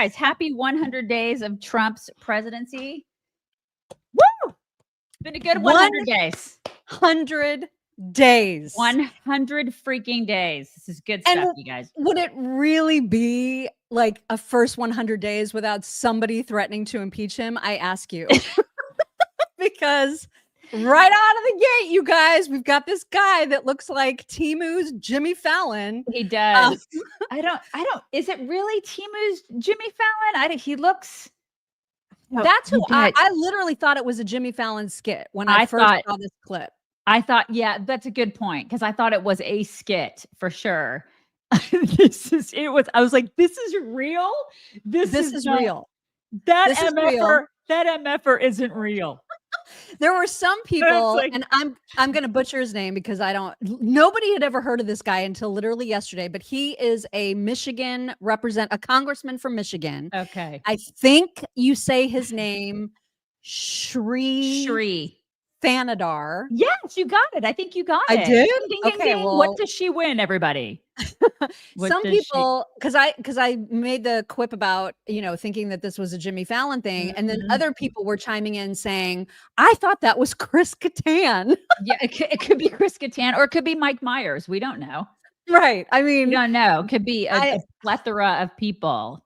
Guys, happy 100 days of Trump's presidency. Woo! It's been a good 100 days. 100 days. 100 freaking days. This is good stuff, you guys. Would it really be like a first 100 days without somebody threatening to impeach him? I ask you. Because right out of the gate, you guys, we've got this guy that looks like Temu's Jimmy Fallon. He does. I don't, is it really Temu's Jimmy Fallon? He looks. That's who I literally thought it was a Jimmy Fallon skit when I first saw this clip. I thought, yeah, that's a good point. Because I thought it was a skit for sure. I was like, this is real. This is real. That MFer isn't real. There were some people, and I'm going to butcher his name because nobody had ever heard of this guy until literally yesterday, but he is a a congressman from Michigan. Okay. I think you say his name, Shri Thanadar. Yes, you got it. I think you got it. I did? Ding, ding, ding. Well, what does she win, everybody? Some people, because I made the quip about, thinking that this was a Jimmy Fallon thing. And then other people were chiming in saying, I thought that was Chris Kattan. Yeah, it could be Chris Kattan or it could be Mike Myers. We don't know. Right. I mean, we don't know. It could be a plethora of people.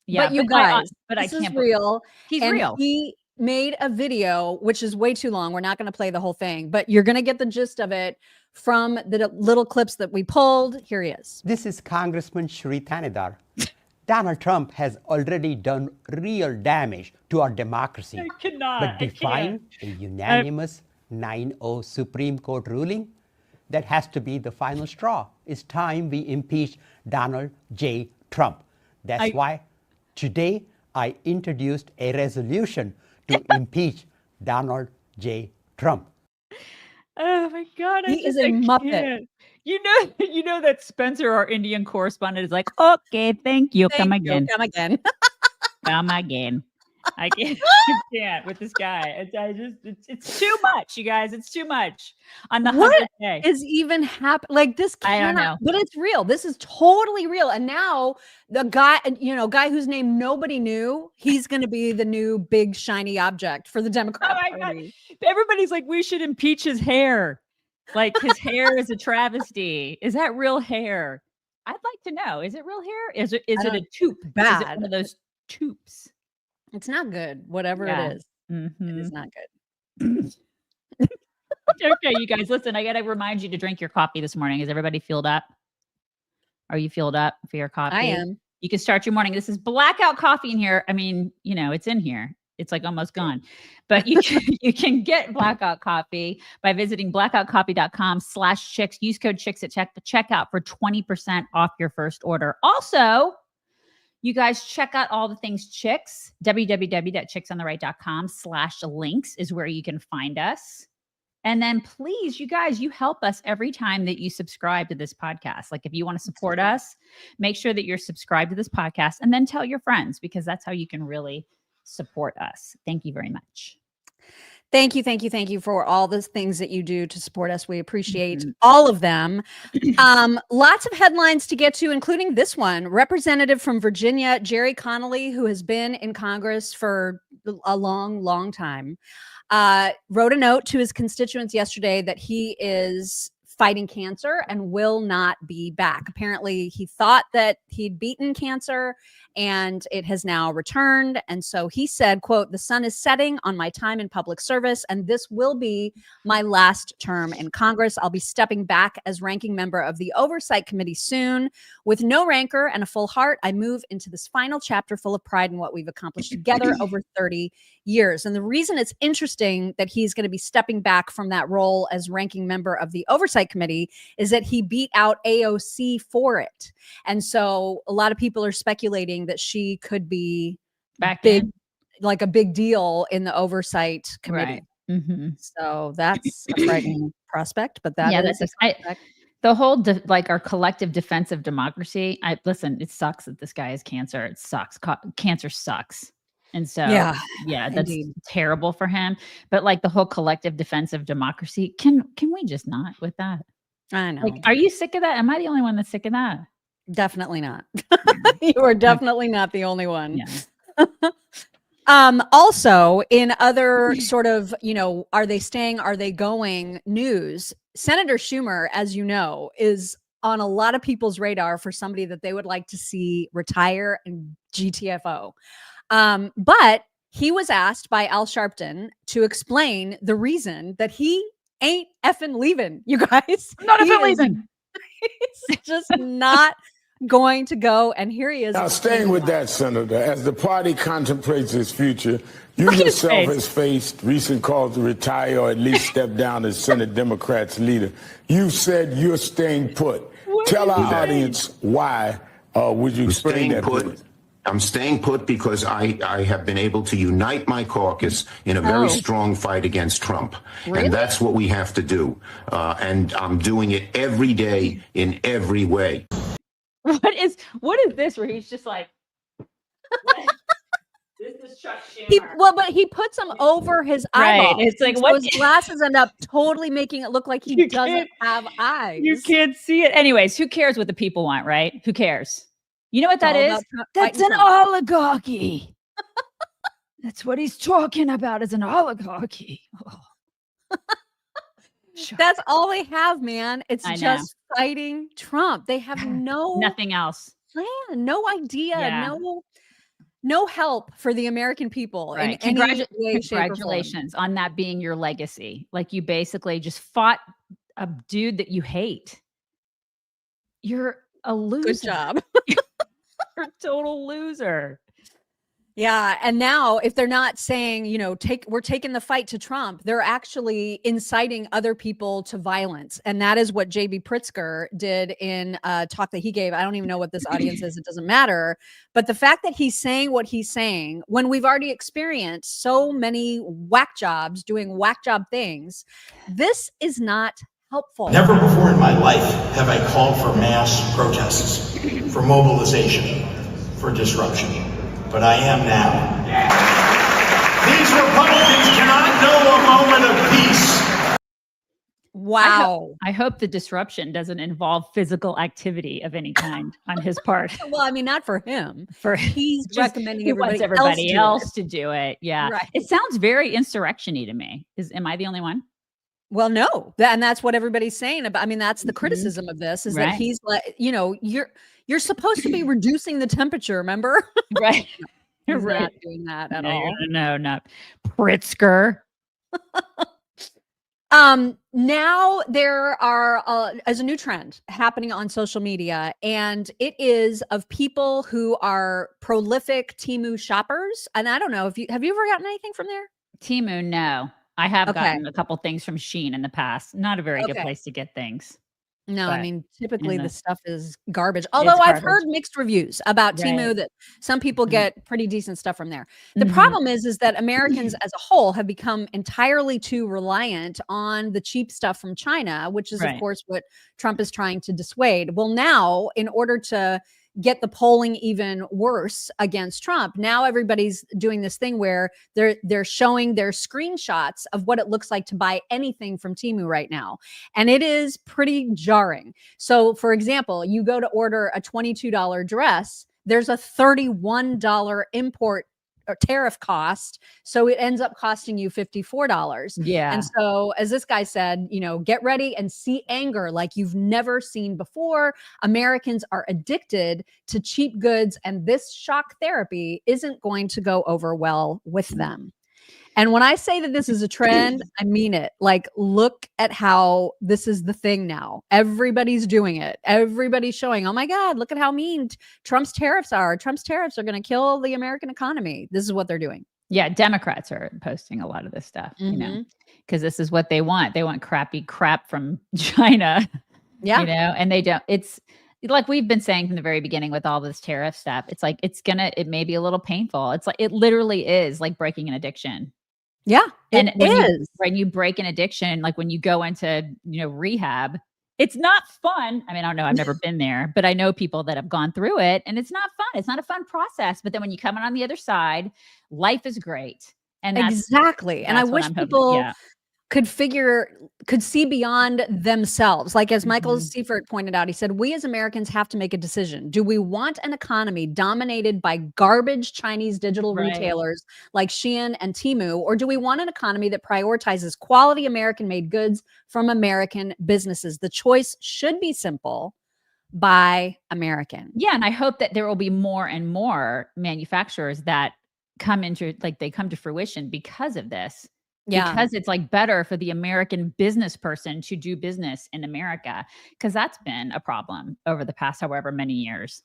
Yeah. But you guys, this is real. He's real. He made a video, which is way too long. We're not going to play the whole thing, but you're going to get the gist of it from the little clips that we pulled. Here he is. This is Congressman Shri Thanadar. Donald Trump has already done real damage to our democracy. I cannot. But defying a unanimous 9-0 Supreme Court ruling, that has to be the final straw. It's time we impeach Donald J. Trump. That's why today I introduced a resolution to impeach Donald J. Trump. Oh my God. He is a Muppet. You know that Spencer, our Indian correspondent, is like, okay, thank you. Come again. Come again. Come again. I can't with this guy. It's too much, you guys. It's too much on the 100th day. Is even happening? Like this cannot, I don't know. But it's real. This is totally real. And now the guy, guy whose name nobody knew, he's going to be the new big shiny object for the Democrat Party. God. Everybody's like, we should impeach his hair. Like his hair is a travesty. Is that real hair? I'd like to know. Is it real hair? Is it a tube? Bad. Is it one of those tubes? It's not good. Whatever it is. Mm-hmm. It is not good. Okay, you guys, listen, I got to remind you to drink your coffee this morning. Is everybody filled up? Are you filled up for your coffee? I am. You can start your morning. This is Blackout Coffee in here. I mean, it's in here. It's like almost gone, but you can get Blackout Coffee by visiting blackoutcoffee.com/chicks. Use code chicks at checkout for 20% off your first order. Also, you guys check out all the things Chicks. www.chicksontheright.com/links is where you can find us. And then please, you guys, you help us every time that you subscribe to this podcast. Like if you want to support us, make sure that you're subscribed to this podcast and then tell your friends, because that's how you can really support us. Thank you very much. Thank you for all the things that you do to support us. We appreciate all of them. Lots of headlines to get to, including this one. Representative from Virginia, Jerry Connolly, who has been in Congress for a long, long time, wrote a note to his constituents yesterday that he is fighting cancer and will not be back. Apparently, he thought that he'd beaten cancer and it has now returned. And so he said, quote, "The sun is setting on my time in public service, and this will be my last term in Congress. I'll be stepping back as ranking member of the Oversight Committee soon. With no rancor and a full heart, I move into this final chapter full of pride in what we've accomplished together over 30 years. And the reason it's interesting that he's going to be stepping back from that role as ranking member of the Oversight Committee is that he beat out AOC for it. And so a lot of people are speculating that she could be back big, like a big deal in the Oversight Committee. Right. Mm-hmm. So that's a frightening prospect, but that's the whole our collective defense of democracy. Listen, it sucks that this guy has cancer. It sucks. Cancer sucks. And so, yeah, that's terrible for him. But like the whole collective defense of democracy, can we just not with that? I know. Like, are you sick of that? Am I the only one that's sick of that? Definitely not. You are definitely not the only one. Yeah. Also, in other sort of, are they staying, are they going news, Senator Schumer, as you know, is on a lot of people's radar for somebody that they would like to see retire and GTFO. But he was asked by Al Sharpton to explain the reason that he ain't effing leaving, you guys. Not effing leaving. He's just not going to go, and here he is. Now, staying with that, Senator, as the party contemplates its future, you yourself has faced recent calls to retire or at least step down as Senate Democrats leader. You said you're staying put. Tell our audience why would you explain that, please? I'm staying put because I have been able to unite my caucus in a very strong fight against Trump. Really? And that's what we have to do. And I'm doing it every day in every way. What is this where he's just like, this is Chuck Schumer. But he puts them over his eyeballs. It's like, so his glasses end up totally making it look like he doesn't have eyes. You can't see it. Anyways, who cares what the people want, right? Who cares? You know what that is? That's an oligarchy. That's what he's talking about, is an oligarchy. Oh. That's all they have, man. It's just fighting Trump. They have nothing else. Plan, no idea, no help for the American people. Right. In any way, Congratulations on that being your legacy. Like, you basically just fought a dude that you hate. You're a loser. Good job. You're a total loser. Yeah. And now if they're not saying, we're taking the fight to Trump, they're actually inciting other people to violence. And that is what JB Pritzker did in a talk that he gave. I don't even know what this audience is. It doesn't matter. But the fact that he's saying what he's saying when we've already experienced so many whack jobs doing whack job things, this is not helpful. Never before in my life have I called for mass protests, for mobilization, for disruption. But I am now. These Republicans cannot know a moment of peace. Wow. I hope the disruption doesn't involve physical activity of any kind on his part. Well, I mean, not for him. He's recommending he wants everybody else to do it. Yeah. Right. It sounds very insurrection-y to me. Am I the only one? Well, no. And that's what everybody's saying about. I mean, that's the criticism of this, is that he's like, you're supposed to be reducing the temperature, remember? Right. He's not doing that at all. No, not Pritzker. Now there are as a new trend happening on social media, and it is of people who are prolific Temu shoppers. And I don't know if have you ever gotten anything from there? Temu, no. I have gotten a couple things from Shein in the past. Not a very good place to get things. No, I mean, typically the stuff is garbage. Although I've heard mixed reviews about Temu, that some people get pretty decent stuff from there. The problem is that Americans as a whole have become entirely too reliant on the cheap stuff from China, which is, of course, what Trump is trying to dissuade. Well, now, in order to get the polling even worse against Trump, now everybody's doing this thing where they're showing their screenshots of what it looks like to buy anything from Temu right now. And it is pretty jarring. So for example, you go to order a $22 dress, there's a $31 import or tariff cost. So it ends up costing you $54. Yeah. And so, as this guy said, get ready and see anger like you've never seen before. Americans are addicted to cheap goods, and this shock therapy isn't going to go over well with them. And when I say that this is a trend, I mean it. Like, look at how this is the thing now. Everybody's doing it. Everybody's showing, oh my God, look at how mean Trump's tariffs are. Trump's tariffs are going to kill the American economy. This is what they're doing. Yeah, Democrats are posting a lot of this stuff, because this is what they want. They want crappy crap from China. Yeah. And they don't. It's like we've been saying from the very beginning with all this tariff stuff. It's like it may be a little painful. It's like it literally is like breaking an addiction. Yeah, it is. When you break an addiction, like when you go into, rehab, it's not fun. I mean, I don't know. I've never been there, but I know people that have gone through it, and it's not fun. It's not a fun process. But then when you come on the other side, life is great. And exactly. And I wish people could see beyond themselves. Like as Michael Seifert pointed out, he said, we as Americans have to make a decision. Do we want an economy dominated by garbage Chinese digital retailers like Shein and Temu, or do we want an economy that prioritizes quality American-made goods from American businesses? The choice should be simple. Buy American. Yeah, and I hope that there will be more and more manufacturers that come to fruition because of this. Yeah. Because it's like better for the American business person to do business in America, because that's been a problem over the past however many years.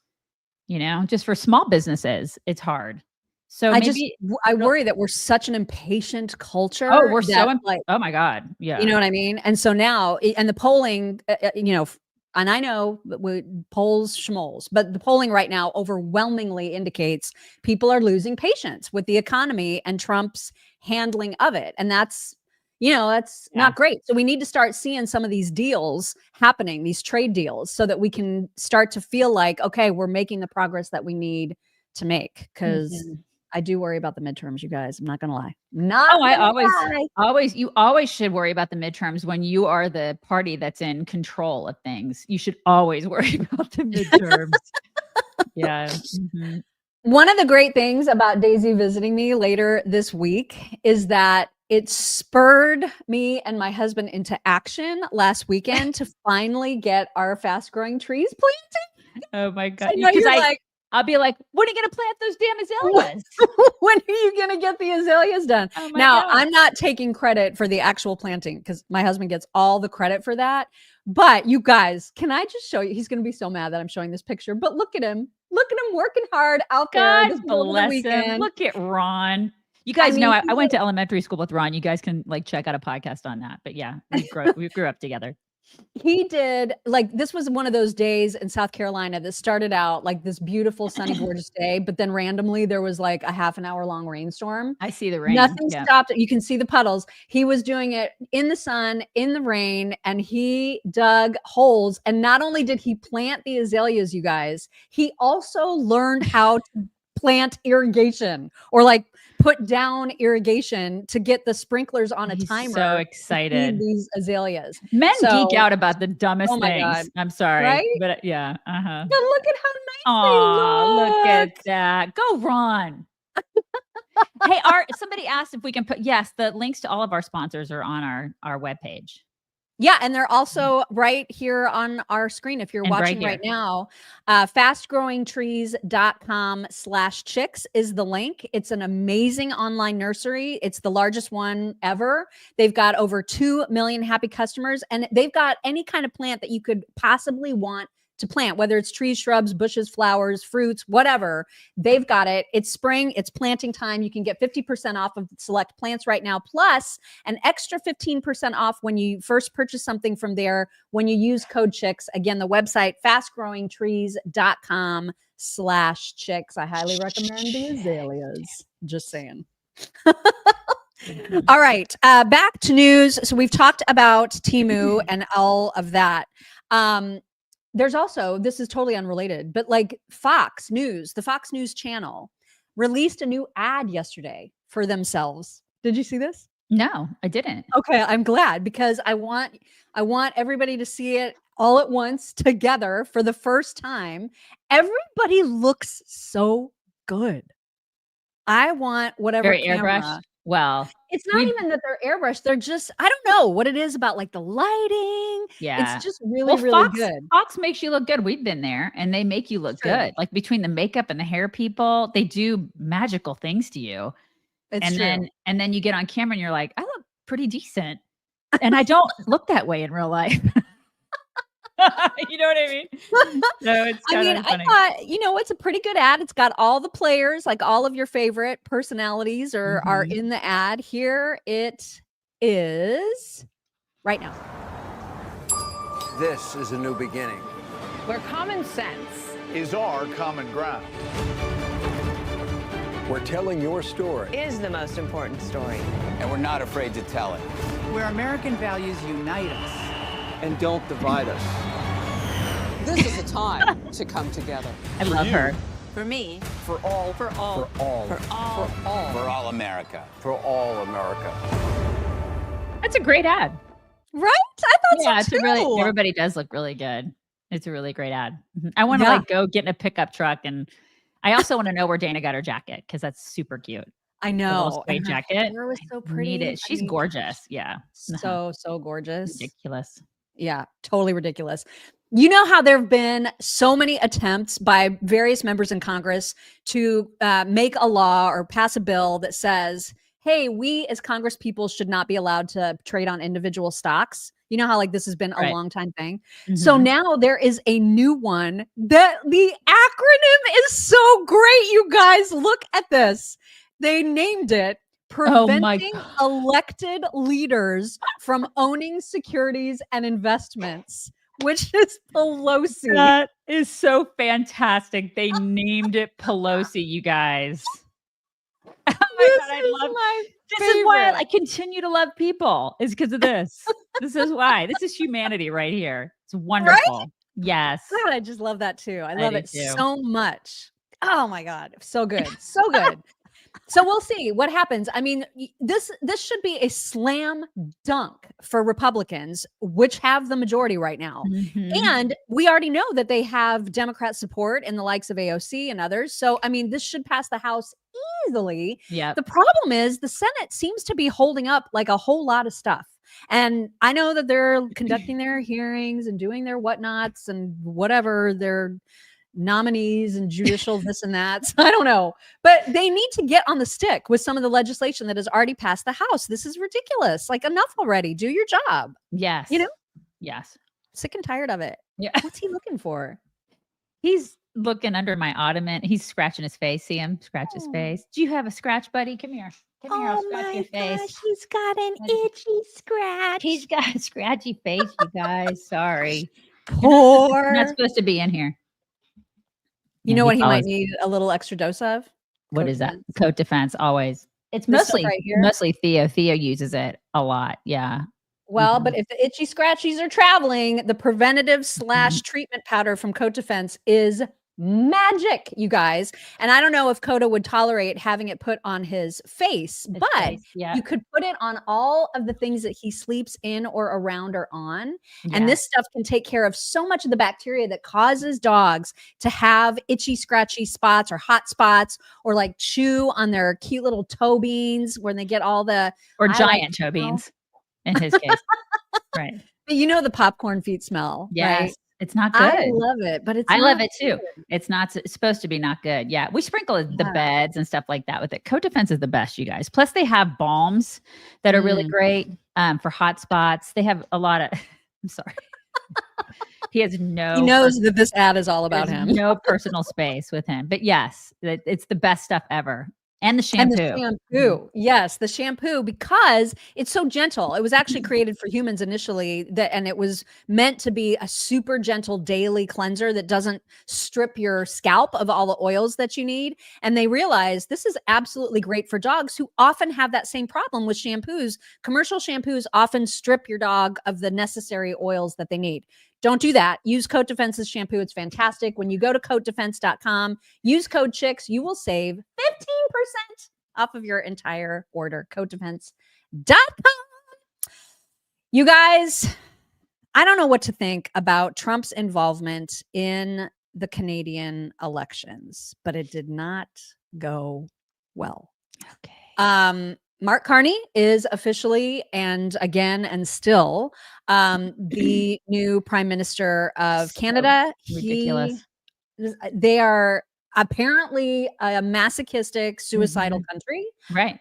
You know, just for small businesses, it's hard. So I worry that we're such an impatient culture. Oh, we're oh my God. Yeah. You know what I mean? And so now, and the polling, and I know polls schmoles, but the polling right now overwhelmingly indicates people are losing patience with the economy and Trump's handling of it. And that's not great. So we need to start seeing some of these deals happening, these trade deals, so that we can start to feel like, okay, we're making the progress that we need to make. Because I do worry about the midterms, you guys. I'm not going to lie. You always should worry about the midterms when you are the party that's in control of things. You should always worry about the midterms. Yeah. Mm-hmm. One of the great things about Daisy visiting me later this week is that it spurred me and my husband into action last weekend to finally get our fast growing trees planted. Oh my God. Because I'll be like, when are you going to plant those damn azaleas? When are you going to get the azaleas done? Oh now, God. I'm not taking credit for the actual planting because my husband gets all the credit for that. But you guys, can I just show you? He's going to be so mad that I'm showing this picture. But look at him. Look at him working hard out there. God bless him. Look at Ron. You guys know I went to elementary school with Ron. You guys can check out a podcast on that. But yeah, we grew up together. He did this was one of those days in South Carolina that started out like this beautiful sunny gorgeous day, but then randomly there was like a half an hour long rainstorm. I see the rain. Nothing stopped it. You can see the puddles. He was doing it in the sun, in the rain, and he dug holes. And not only did he plant the azaleas, you guys, he also learned how to plant irrigation or put down irrigation to get the sprinklers on a timer. So excited. These azaleas. Men geek out about the dumbest things. God. I'm sorry. Right? But yeah. Uh-huh. But look at how nice they look. Look at that. Go Ron. Hey, somebody asked if we can put, the links to all of our sponsors are on our webpage. Yeah, and they're also right here on our screen. If you're watching right now, fastgrowingtrees.com/chicks is the link. It's an amazing online nursery. It's the largest one ever. They've got over 2 million happy customers, and they've got any kind of plant that you could possibly want to plant, whether it's trees, shrubs, bushes, flowers, fruits, whatever. They've got it. It's spring. It's planting time. You can get 50% off of select plants right now, plus an extra 15% off when you first purchase something from there when you use code CHICKS. Again, the website, fastgrowingtrees.com/chicks. I highly recommend the azaleas. Just saying. All right. Back to news. So we've talked about Temu and all of that. There's also, this is totally unrelated, but Fox News, the Fox News channel released a new ad yesterday for themselves. Did you see this? No, I didn't. Okay, I'm glad because I want everybody to see it all at once together for the first time. Everybody looks so good. I want whatever Very camera. airbrushed. Well, it's not even that they're airbrushed. They're just, I don't know what it is about the lighting. Yeah. It's just really good. Fox makes you look good. We've been there and they make you look good. Between the makeup and the hair people, they do magical things to you. It's true. Then you get on camera and you're like, I look pretty decent. And I don't look that way in real life. You know what I mean? No, it's funny. I thought, it's a pretty good ad. It's got all the players, all of your favorite personalities are in the ad. Here it is right now. This is a new beginning. Where common sense is our common ground. We're telling your story. is the most important story. And we're not afraid to tell it. Where American values unite us. And don't divide us. This is a time to come together. I love her. For me. For all. For all. For all. For all. For all. For all America. For all America. That's a great ad. Right? I thought Yeah, so it's a really, too. everybody does look really good. It's a really great ad. I want to like go get in a pickup truck, and I also want to know where Dana got her jacket because that's super cute. I The little know. suede And her jacket. hair was so I pretty. need I it. She's mean, gorgeous. Yeah. so gorgeous. Ridiculous. Yeah, totally ridiculous. You know how there have been so many attempts by various members in Congress to make a law or pass a bill that says, hey, we as Congress people should not be allowed to trade on individual stocks. You know how like this has been a long time thing. So now there is a new one that the acronym is so great. You guys, look at this. They named it Preventing Elected Leaders from Owning Securities and Investments, which is PELOSI. That is so fantastic. They named it Pelosi, you guys. Oh my God, I love this is why I continue to love people, is because of this. This is why. This is humanity right here. It's wonderful. Right? Yes. God, I just love that too. I love do it too. so much. Oh my God. So good. So good. So we'll see what happens. I mean, this should be a slam dunk for Republicans, which have the majority right now. And we already know that they have Democrat support in the likes of AOC and others. So, I mean, this should pass the House easily. Yeah. The problem is the Senate seems to be holding up like a whole lot of stuff. And I know that they're conducting their hearings and doing their whatnots and whatever their nominees and judicial this and that. So I don't know, but they need to get on the stick with some of the legislation that has already passed the House. This is ridiculous. Like, enough already. Do your job. Yes. You know? Yes. Sick and tired of it. Yeah. What's he looking for? He's looking under my ottoman. He's scratching his face. See him scratch his face. Do you have a scratch, buddy? Come here. Come here. I'll scratch your face. He's got an itchy scratch. He's got a scratchy face, you guys. Sorry. Poor. You're not supposed to be in here. You know what he might need a little extra dose of? What is that? Coat defense, always. It's This stuff mostly right here? mostly Theo. Theo uses it a lot. Yeah. Well, but if the itchy scratchies are traveling, the preventative / treatment powder from Coat Defense is magic, you guys. And I don't know if Coda would tolerate having it put on his face, but you could put it on all of the things that he sleeps in or around or on. And this stuff can take care of so much of the bacteria that causes dogs to have itchy, scratchy spots or hot spots, or like chew on their cute little toe beans when they get all the giant toe beans in his case. Right. But you know the popcorn feet smell, yes. right? It's not good. I love it, but I love it too. It's not. It's supposed to be not good. Yeah, we sprinkle the beds and stuff like that with it. Coat Defense is the best, you guys. Plus, they have balms that are really great for hot spots. They have a lot of. I'm sorry. He has no. He knows that this ad is all about him. No personal space with him, but yes, it's the best stuff ever. And the shampoo. And the shampoo. Yes, the shampoo, because it's so gentle. It was actually created for humans initially, and it was meant to be a super gentle daily cleanser that doesn't strip your scalp of all the oils that you need. And they realized this is absolutely great for dogs who often have that same problem with shampoos. Commercial shampoos often strip your dog of the necessary oils that they need. Don't do that. Use Coat Defense's shampoo. It's fantastic. When you go to coatdefense.com, use code CHICKS, you will save 15% off of your entire order. Coatdefense.com. You guys, I don't know what to think about Trump's involvement in the Canadian elections, but it did not go well. Okay. Mark Carney is officially and again and still the new Prime Minister of Canada. Ridiculous. They are apparently a masochistic, suicidal country. Right.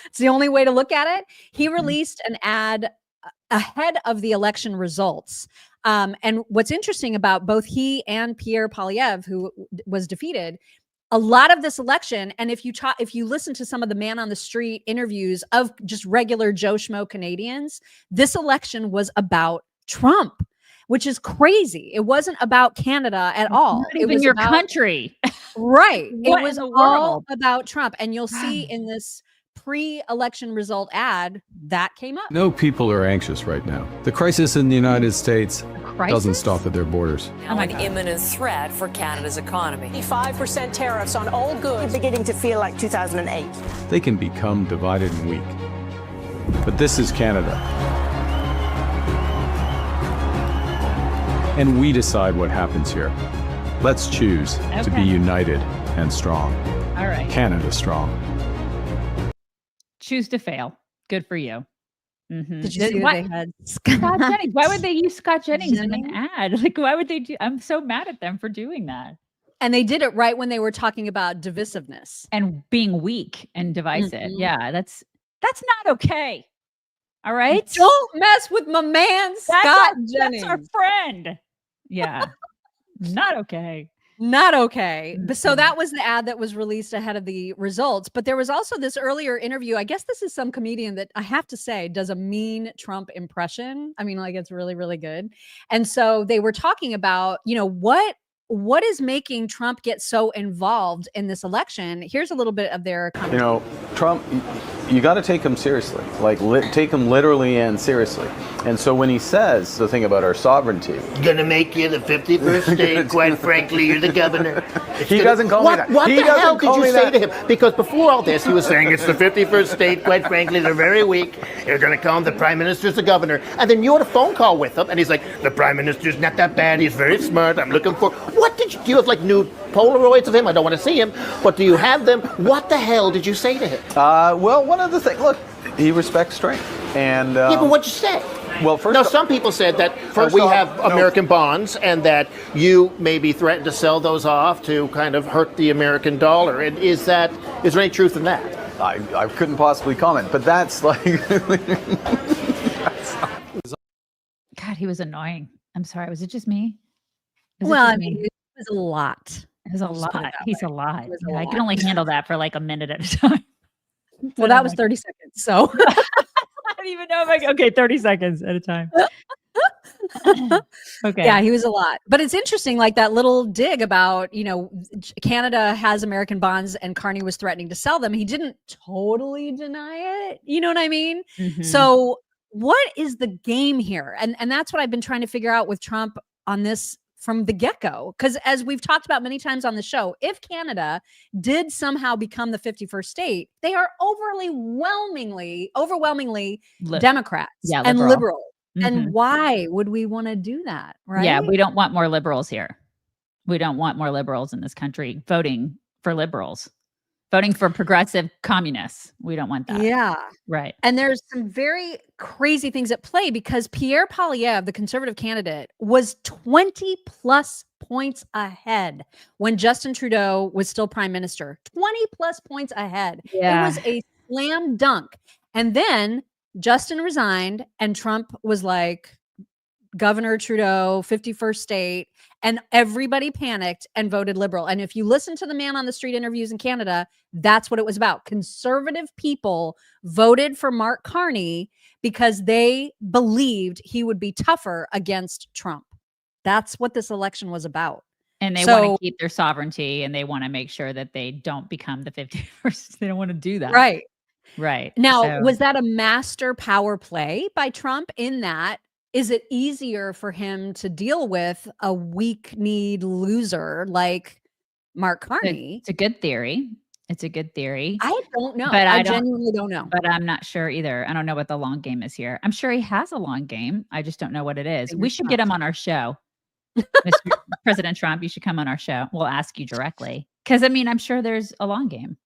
It's the only way to look at it. He released an ad ahead of the election results. And what's interesting about both he and Pierre Poilievre, who was defeated, a lot of this election, and if you listen to some of the man on the street interviews of just regular Joe Schmo Canadians, this election was about Trump, which is crazy. It wasn't about Canada at all. Not even your country. Right. What It was in the all world? about Trump. And you'll see in this pre-election result ad that came up. No people are anxious right now. The crisis in the United States doesn't stop at their borders. An imminent threat for Canada's economy. 5% tariffs on all goods. Beginning to feel like 2008. They can become divided and weak. But this is Canada. And we decide what happens here. Let's choose to be united and strong. All right. Canada strong. Choose to fail. Good for you. Mm-hmm. Did you see that they had Scott Jennings? Why would they use Scott Jennings in an ad? Like, why would they do? I'm so mad at them for doing that. And they did it right when they were talking about divisiveness and being weak and divisive. Yeah, that's not okay. All right, don't mess with my man Scott Jennings. That's our friend. Yeah, not okay. Not okay. But so that was the ad that was released ahead of the results. But there was also this earlier interview. I guess this is some comedian that I have to say does a mean Trump impression. I mean, like it's really, really good. And so they were talking about, what is making Trump get so involved in this election? Here's a little bit of their comment. Trump, you got to take him seriously, take him literally and seriously. And so when he says the thing about our sovereignty, gonna make you the 51st state, quite frankly, you're the governor. He doesn't call me that. What the hell did you say to him? Because before all this, he was saying it's the 51st state, quite frankly, they're very weak. You're gonna call him the prime minister's the governor. And then you had a phone call with him, and he's like, the prime minister's not that bad, he's very smart, I'm looking for... What did you do? You have like new Polaroids of him? I don't want to see him, but do you have them? What the hell did you say to him? Well, one of the things, look, he respects strength. And yeah, but what'd you say? Well, first now, some people said that we have American bonds and that you maybe threatened to sell those off to kind of hurt the American dollar. And is there any truth in that? I couldn't possibly comment, but that's like... God, he was annoying. I'm sorry. Was it just me? Well, I mean, it was a lot. It was a lot. He's a lot. I can only handle that for like a minute at a time. Well, that was 30 seconds. So I don't even know if okay, 30 seconds at a time. Okay. Yeah, he was a lot. But it's interesting, like that little dig about, Canada has American bonds and Carney was threatening to sell them. He didn't totally deny it. You know what I mean? Mm-hmm. So what is the game here? And that's what I've been trying to figure out with Trump on this from the get-go. Because as we've talked about many times on the show, if Canada did somehow become the 51st state, they are overwhelmingly Democrats and liberal. Mm-hmm. And why would we want to do that? Right? Yeah, we don't want more liberals here. We don't want more liberals in this country voting for liberals. Voting for progressive communists. We don't want that. Yeah. Right. And there's some very crazy things at play because Pierre Poilievre, the conservative candidate, was 20 plus points ahead when Justin Trudeau was still prime minister. 20 plus points ahead. Yeah. It was a slam dunk. And then Justin resigned and Trump was like, Governor Trudeau, 51st state, and everybody panicked and voted liberal. And if you listen to the man on the street interviews in Canada, that's what it was about. Conservative people voted for Mark Carney because they believed he would be tougher against Trump. That's what this election was about. And they want to keep their sovereignty and they want to make sure that they don't become the 51st. They don't want to do that. Right. Right. Now, was that a master power play by Trump in that? Is it easier for him to deal with a weak-kneed loser like Mark Carney? It's a good theory. It's a good theory. I don't know. But I genuinely don't know. But I'm not sure either. I don't know what the long game is here. I'm sure he has a long game. I just don't know what it is. We should get him on our show. Mr. President Trump, you should come on our show. We'll ask you directly. Because, I mean, I'm sure there's a long game.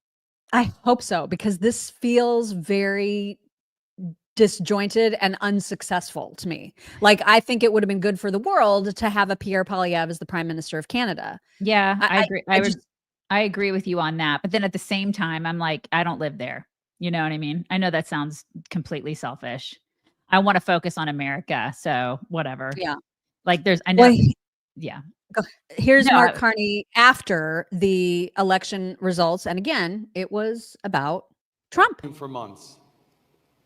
I hope so, because this feels very disjointed and unsuccessful to me. Like, I think it would have been good for the world to have a Pierre Poilievre as the Prime Minister of Canada. Yeah, I agree. I agree with you on that. But then at the same time, I'm like, I don't live there. You know what I mean? I know that sounds completely selfish. I want to focus on America. So whatever. Yeah. Like I know. Well, yeah. Here's Mark Carney after the election results. And again, it was about Trump. For months,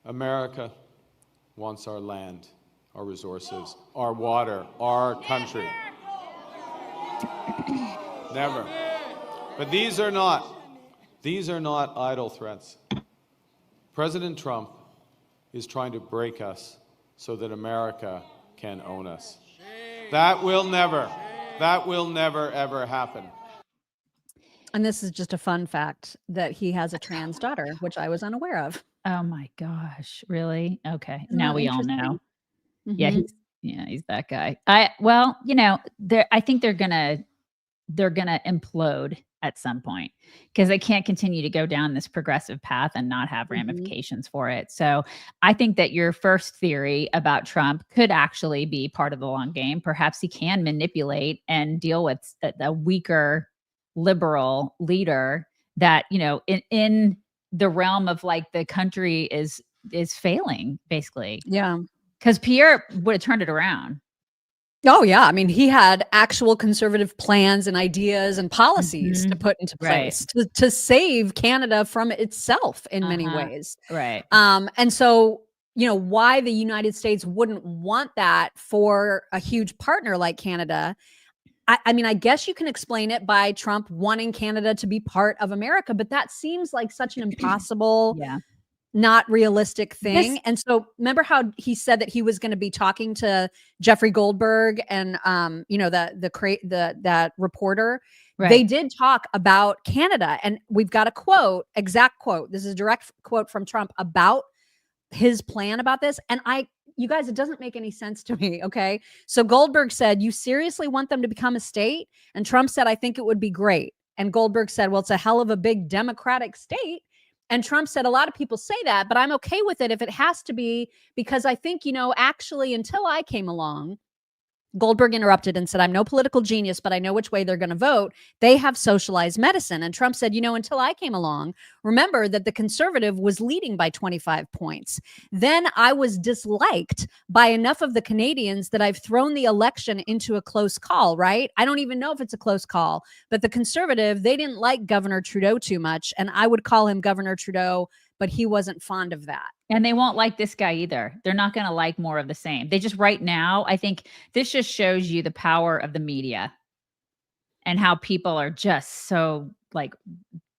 America wants our land, our resources, our water, our country. Never. But these are not idle threats. President Trump is trying to break us so that America can own us. That will never ever happen. And this is just a fun fact that he has a trans daughter, which I was unaware of. Oh my gosh, really? Okay, now we all know. Yeah, Mhm. he's that guy. I think they're gonna implode at some point because they can't continue to go down this progressive path and not have ramifications for it. So I think that your first theory about Trump could actually be part of the long game. Perhaps he can manipulate and deal with a weaker liberal leader that, in the realm of like the country is failing, basically. Yeah. Because Pierre would have turned it around. Oh, yeah. I mean, he had actual conservative plans and ideas and policies to put into place to save Canada from itself in many ways. Right. And so, why the United States wouldn't want that for a huge partner like Canada. I mean, I guess you can explain it by Trump wanting Canada to be part of America, but that seems like such an impossible, not realistic thing. And so remember how he said that he was going to be talking to Jeffrey Goldberg and that reporter. Right. They did talk about Canada, and we've got a exact quote. This is a direct quote from Trump about his plan about this. And you guys, it doesn't make any sense to me. Okay. So Goldberg said, "You seriously want them to become a state?" And Trump said, "I think it would be great." And Goldberg said, "Well, it's a hell of a big democratic state." And Trump said, "A lot of people say that, but I'm okay with it if it has to be, because I think, actually, until I came along," Goldberg interrupted and said, "I'm no political genius, but I know which way they're going to vote. They have socialized medicine." And Trump said, "Until I came along, remember that the conservative was leading by 25 points. Then I was disliked by enough of the Canadians that I've thrown the election into a close call, right? I don't even know if it's a close call, but the conservative, they didn't like Governor Trudeau too much. And I would call him Governor Trudeau, but he wasn't fond of that." And they won't like this guy either. They're not going to like more of the same. They just, right now, I think this just shows you the power of the media and how people are just so like,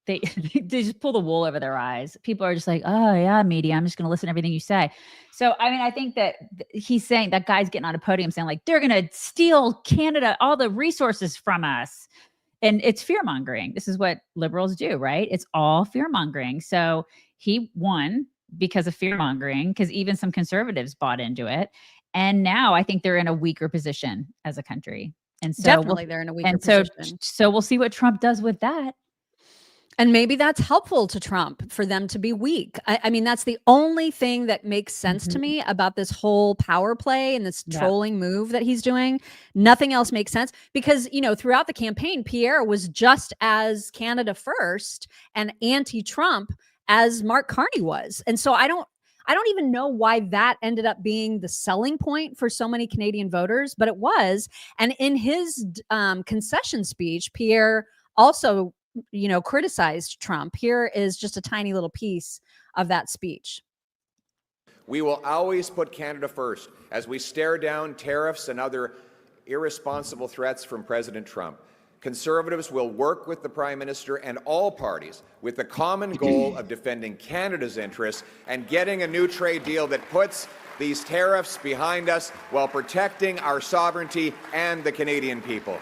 they just pull the wool over their eyes. People are just like, "Oh yeah, media, I'm just going to listen to everything you say." So, I mean, I think that he's saying, that guy's getting on a podium saying like, they're going to steal Canada, all the resources from us. And it's fear mongering. This is what liberals do, right? It's all fear mongering. So he won because of fear mongering, because even some conservatives bought into it. And now I think they're in a weaker position as a country. And so definitely they're in a weaker position. So we'll see what Trump does with that. And maybe that's helpful to Trump for them to be weak. I mean, that's the only thing that makes sense to me about this whole power play and this trolling move that he's doing. Nothing else makes sense because, throughout the campaign, Pierre was just as Canada first and anti-Trump as Mark Carney was. And so I don't even know why that ended up being the selling point for so many Canadian voters, but it was. And in his concession speech, Pierre also, criticized Trump. Here is just a tiny little piece of that speech. "We will always put Canada first as we stare down tariffs and other irresponsible threats from President Trump. Conservatives will work with the Prime Minister and all parties with the common goal of defending Canada's interests and getting a new trade deal that puts these tariffs behind us while protecting our sovereignty and the Canadian people."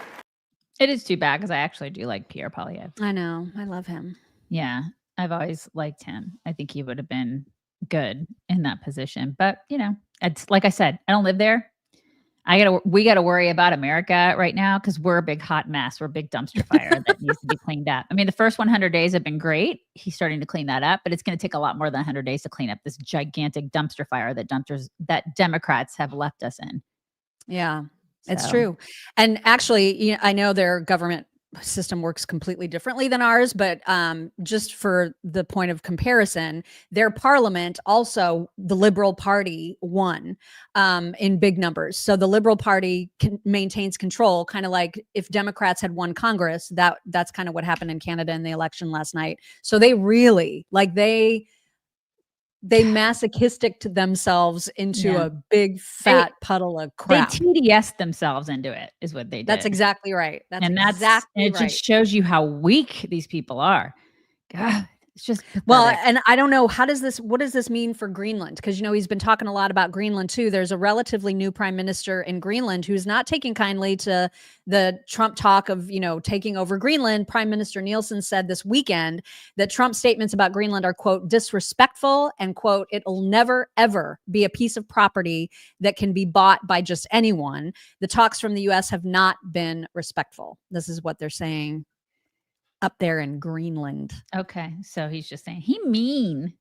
It is too bad because I actually do like Pierre Poilievre. I know. I love him. Yeah, I've always liked him. I think he would have been good in that position. But, it's like I said, I don't live there. We got to worry about America right now because we're a big hot mess. We're a big dumpster fire that needs to be cleaned up. I mean, the first 100 days have been great. He's starting to clean that up, but it's going to take a lot more than 100 days to clean up this gigantic dumpster fire that Democrats have left us in. Yeah, it's true. And actually, I know their government system works completely differently than ours, but just for the point of comparison, their parliament also, the Liberal Party won in big numbers. So the Liberal Party maintains control, kind of like if Democrats had won Congress, that's kind of what happened in Canada in the election last night. So they really, they masochistic to themselves into a big fat puddle of crap. They TDS themselves into it is what they did. That's exactly right. It just shows you how weak these people are. God, It's just pathetic. Well, and I don't know, what does this mean for Greenland? Because, he's been talking a lot about Greenland too. There's a relatively new prime minister in Greenland who's not taking kindly to the Trump talk of, taking over Greenland. Prime Minister Nielsen said this weekend that Trump's statements about Greenland are, quote, disrespectful and, quote, it'll never, ever be a piece of property that can be bought by just anyone. The talks from the U.S. have not been respectful. This is what they're saying up there in Greenland. Okay. So he's just saying he's mean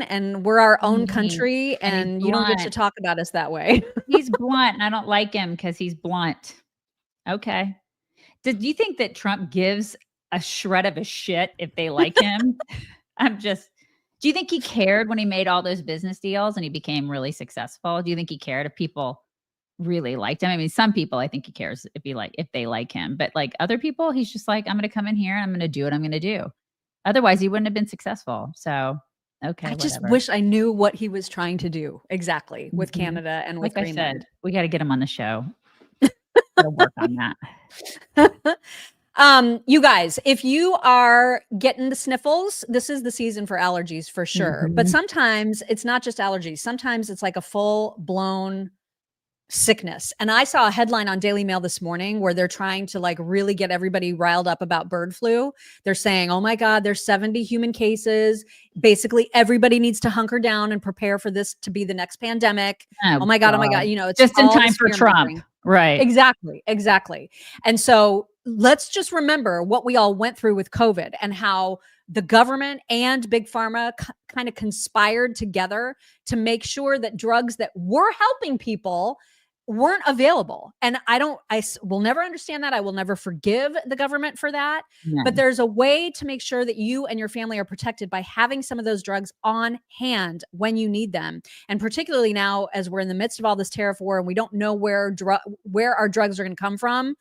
and we're our own country and you don't get to talk about us that way. He's blunt and I don't like him because he's blunt. Okay. Do you think that Trump gives a shred of a shit if they like him? Do you think he cared when he made all those business deals and he became really successful? Do you think he cared if people really liked him? I mean, some people, I think he cares if they like him, but like other people, he's just like, I'm going to come in here and I'm going to do what I'm going to do. Otherwise he wouldn't have been successful. So, okay. I just wish I knew what he was trying to do exactly with Canada and with Greenland. I said, we got to get him on the show. We'll work on that. You guys, if you are getting the sniffles, this is the season for allergies for sure. But sometimes it's not just allergies. Sometimes it's like a full blown sickness. And I saw a headline on Daily Mail this morning where they're trying to like really get everybody riled up about bird flu. They're saying, oh my God, there's 70 human cases. Basically, everybody needs to hunker down and prepare for this to be the next pandemic. Oh my God. It's just in time for Trump. Right. Exactly. And so let's just remember what we all went through with COVID and how the government and Big Pharma kind of conspired together to make sure that drugs that were helping people weren't available. And I will never understand that. I will never forgive the government for that. No. But there's a way to make sure that you and your family are protected by having some of those drugs on hand when you need them. And particularly now, as we're in the midst of all this tariff war and we don't know where our drugs are going to come from.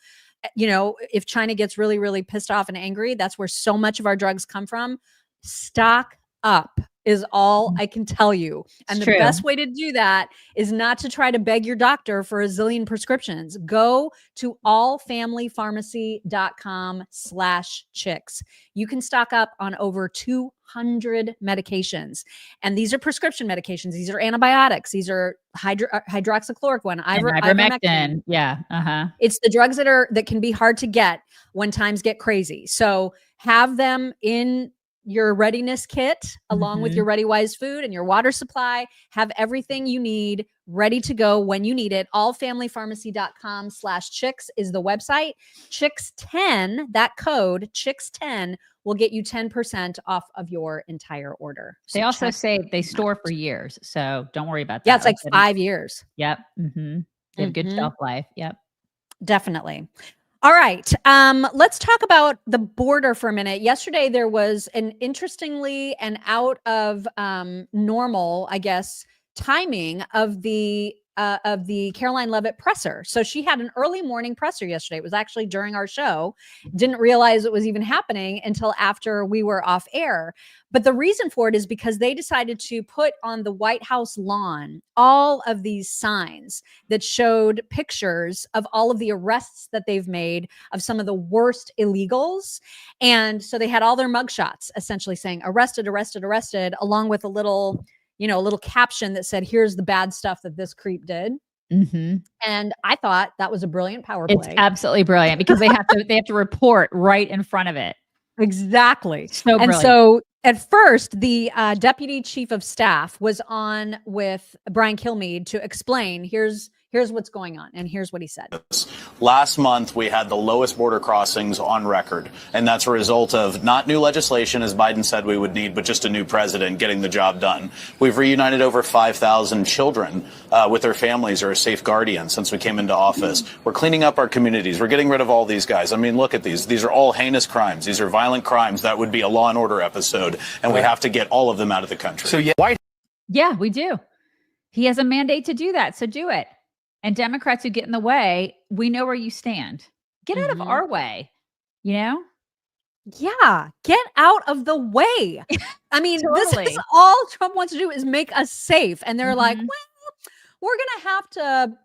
If China gets really, really pissed off and angry, that's where so much of our drugs come from. Stock up is all I can tell you. And the best way to do that is not to try to beg your doctor for a zillion prescriptions. Go to allfamilypharmacy.com/chicks. You can stock up on over 200 medications. And these are prescription medications. These are antibiotics. These are hydroxychloroquine, ivermectin. Yeah. It's the drugs that can be hard to get when times get crazy. So have them in your readiness kit along with your ReadyWise food and your water supply. Have everything you need ready to go when you need it. allfamilypharmacy.com/chicks is the website. Chicks10, that code Chicks10 will get you 10% off of your entire order. So they also say they store for years. So don't worry about that. Yeah, it's like 5 years. Yep. They have good shelf life. Yep. Definitely. All right. Let's talk about the border for a minute. Yesterday, there was an interestingly and out of normal, I guess, timing of the Karoline Leavitt presser. So she had an early morning presser yesterday. It was actually during our show. Didn't realize it was even happening until after we were off air. But the reason for it is because they decided to put on the White House lawn all of these signs that showed pictures of all of the arrests that they've made of some of the worst illegals. And so they had all their mugshots essentially saying arrested, arrested, arrested, along with a little caption that said, here's the bad stuff that this creep did. And I thought that was a brilliant power play. It's absolutely brilliant because they have to report right in front of it. Exactly. So brilliant. And so at first, the deputy chief of staff was on with Brian Kilmeade to explain, here's what's going on. And here's what he said. Last month, we had the lowest border crossings on record. And that's a result of not new legislation, as Biden said we would need, but just a new president getting the job done. We've reunited over 5,000 children with their families or a safe guardian since we came into office. We're cleaning up our communities. We're getting rid of all these guys. I mean, look at these. These are all heinous crimes. These are violent crimes. That would be a Law and Order episode. And we have to get all of them out of the country. So yeah, we do. He has a mandate to do that. So do it. And Democrats who get in the way, we know where you stand. Get out of our way, Yeah, get out of the way. I mean, This is all Trump wants to do is make us safe. And they're like, well, we're going to have to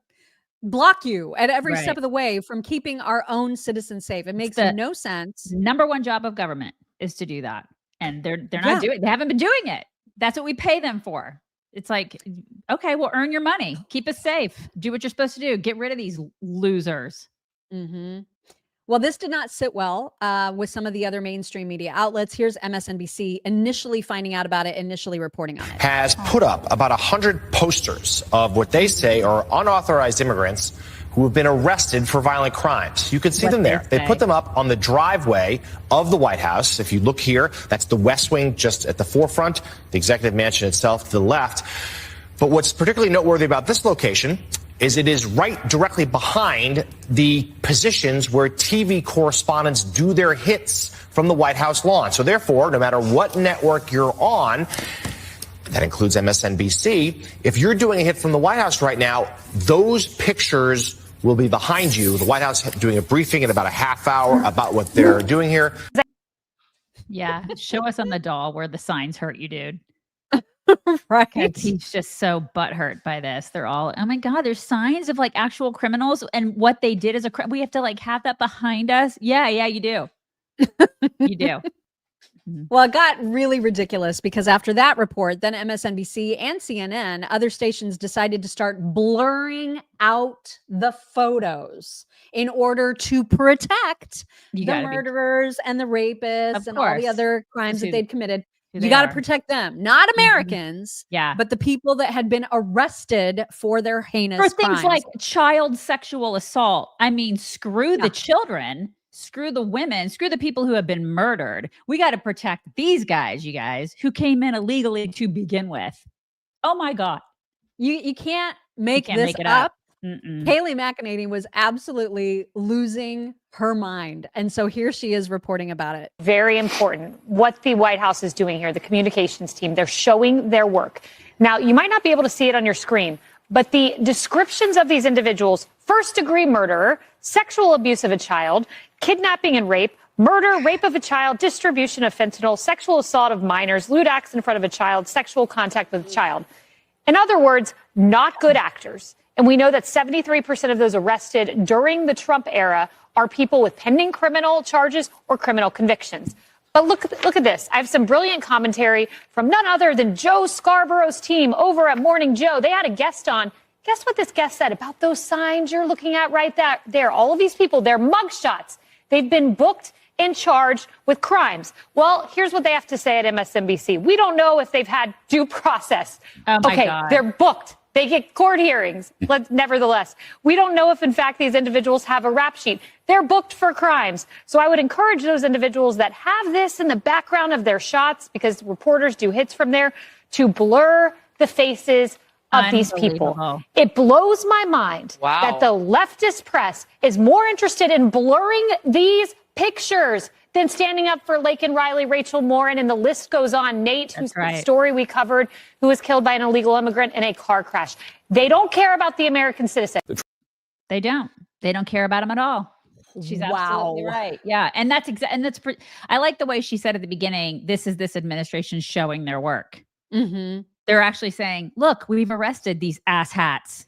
block you at every step of the way from keeping our own citizens safe. It makes no sense. Number one job of government is to do that. and they're not doing. They haven't been doing it. That's what we pay them for. It's like, okay, well, earn your money, keep us safe, do what you're supposed to do, get rid of these losers. Mm-hmm. Well, this did not sit well with some of the other mainstream media outlets. Here's MSNBC initially finding out about it, initially reporting on it. Has put up about 100 posters of what they say are unauthorized immigrants who have been arrested for violent crimes. You can see them there. They put them up on the driveway of the White House. If you look here, that's the West Wing just at the forefront, the executive mansion itself to the left. But what's particularly noteworthy about this location is it is right directly behind the positions where TV correspondents do their hits from the White House lawn. So therefore, no matter what network you're on, that includes MSNBC, if you're doing a hit from the White House right now, those pictures will be behind you. The White House doing a briefing in about a half hour about what they're doing here. Yeah, show us on the doll where the signs hurt you, dude. Right. He's just so butthurt by this. They're all, oh my God, there's signs of like actual criminals and what they did as a crime. We have to like have that behind us. Yeah, you do. You do. Well, it got really ridiculous because after that report, then MSNBC and CNN, other stations decided to start blurring out the photos in order to protect the murderers and the rapists and all the other crimes that they'd committed. You got to protect them, not Americans, but the people that had been arrested for their heinous for crimes. things like child sexual assault. I mean, screw the children, screw the women, screw the people who have been murdered. We got to protect these guys, you guys, who came in illegally to begin with. Oh my God. You can't make this up. Kayleigh McEnany was absolutely losing her mind. And so here she is reporting about it. Very important. What the White House is doing here, the communications team, they're showing their work. Now, you might not be able to see it on your screen, but the descriptions of these individuals, first-degree murderer, sexual abuse of a child, kidnapping and rape, murder, rape of a child, distribution of fentanyl, sexual assault of minors, lewd acts in front of a child, sexual contact with a child. In other words, not good actors. And we know that 73% of those arrested during the Trump era are people with pending criminal charges or criminal convictions. But look at this. I have some brilliant commentary from none other than Joe Scarborough's team over at Morning Joe. They had a guest on. Guess what this guest said about those signs you're looking at right there? All of these people, they're mugshots. They've been booked and charged with crimes. Well, here's what they have to say at MSNBC. We don't know if they've had due process. Oh my God. They're booked. They get court hearings. Nevertheless, we don't know if, in fact, these individuals have a rap sheet. They're booked for crimes. So I would encourage those individuals that have this in the background of their shots, because reporters do hits from there, to blur the faces of these people. It blows my mind that the leftist press is more interested in blurring these pictures than standing up for Laken Riley, Rachel Morin, and the list goes on. Nate, whose story we covered, who was killed by an illegal immigrant in a car crash. They don't care about the American citizen. They don't. They don't care about him at all. She's absolutely right. Yeah, and that's I like the way she said at the beginning. This is this administration showing their work. Mm-hmm. They're actually saying, "Look, we've arrested these asshats,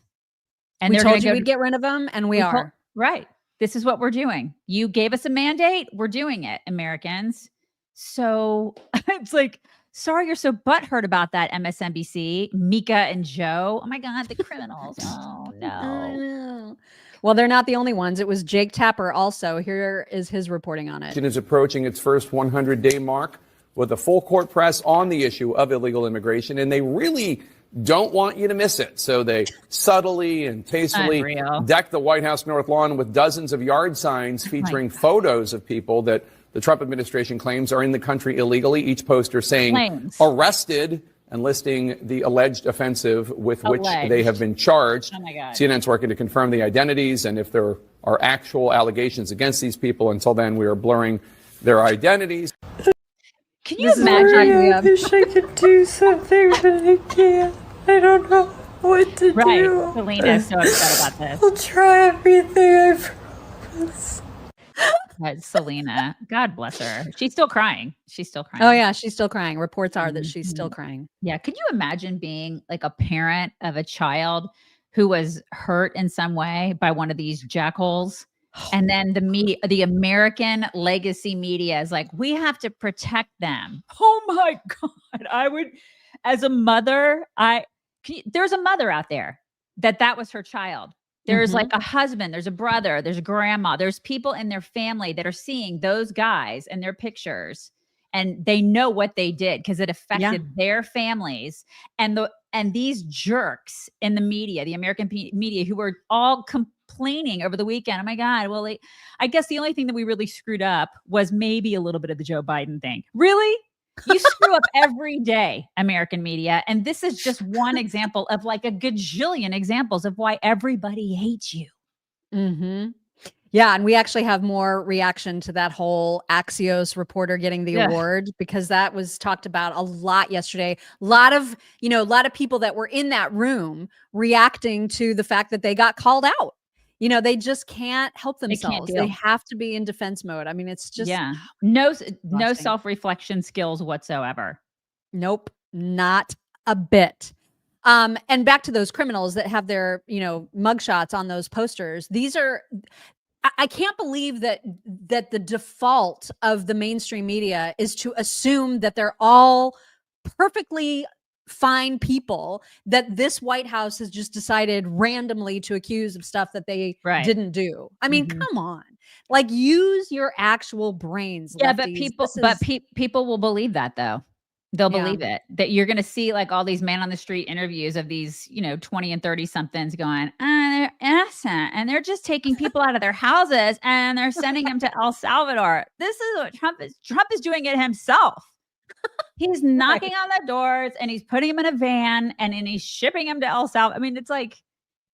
and we they're told you we'd get rid of them, and we are right." This is what we're doing. You gave us a mandate. We're doing it, Americans. So it's like, sorry, you're so butthurt about that, MSNBC, Mika and Joe. Oh my God, the criminals. Oh no. Well, they're not the only ones. It was Jake Tapper also. Here is his reporting on it. It is approaching its first 100-day mark with a full court press on the issue of illegal immigration, and they really don't want you to miss it. So they subtly and tastefully deck the White House North Lawn with dozens of yard signs featuring photos of people that the Trump administration claims are in the country illegally. Each poster saying arrested and listing the alleged offensive with which they have been charged. Oh my God. CNN's working to confirm the identities and if there are actual allegations against these people. Until then, we are blurring their identities. Can you imagine? I wish I could do something, but I can't. I don't know what to do. Selena's so upset about this. I'll try everything I promise. Selena, God bless her. She's still crying. Oh yeah, she's still crying. Reports are that she's still crying. Yeah. Could you imagine being like a parent of a child who was hurt in some way by one of these jackholes And then the media, the American legacy media is like, we have to protect them. Oh my God. I would, as a mother, there's a mother out there that was her child. There's like a husband, there's a brother, there's a grandma, there's people in their family that are seeing those guys and their pictures, and they know what they did because it affected their families. And these jerks in the media, the American media, who were all complaining over the weekend. Oh my God. Well, I guess the only thing that we really screwed up was maybe a little bit of the Joe Biden thing. Really? You screw up every day, American media. And this is just one example of like a gajillion examples of why everybody hates you. Yeah. And we actually have more reaction to that whole Axios reporter getting the award, because that was talked about a lot yesterday. A lot of people that were in that room reacting to the fact that they got called out. They just can't help themselves. They have to be in defense mode. I mean, it's just no self-reflection skills whatsoever. Nope, not a bit. And back to those criminals that have their, mugshots on those posters. These are, I can't believe that the default of the mainstream media is to assume that they're all perfectly fine people that this White House has just decided randomly to accuse of stuff that they didn't do. I mean, come on, like, use your actual brains. Yeah, lefties. but people will believe that though. They'll believe it, that you're going to see like all these man on the street interviews of these, 20 and 30 somethings going, they're innocent and they're just taking people out of their houses and they're sending them to El Salvador. This is what Trump is doing it himself. He's knocking on the doors and he's putting them in a van and then he's shipping them to El Salvador. I mean, it's like,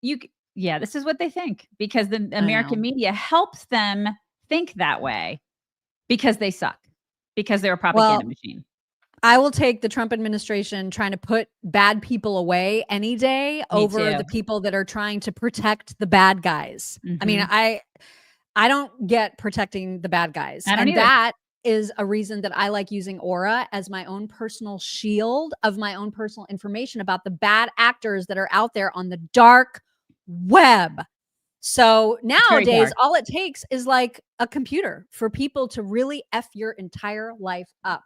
this is what they think, because the American media helps them think that way because they suck, because they're a propaganda machine. I will take the Trump administration trying to put bad people away any day over the people that are trying to protect the bad guys. I mean, I don't get protecting the bad guys. And that is a reason that I like using Aura as my own personal shield of my own personal information about the bad actors that are out there on the dark web. So nowadays, all it takes is like a computer for people to really F your entire life up.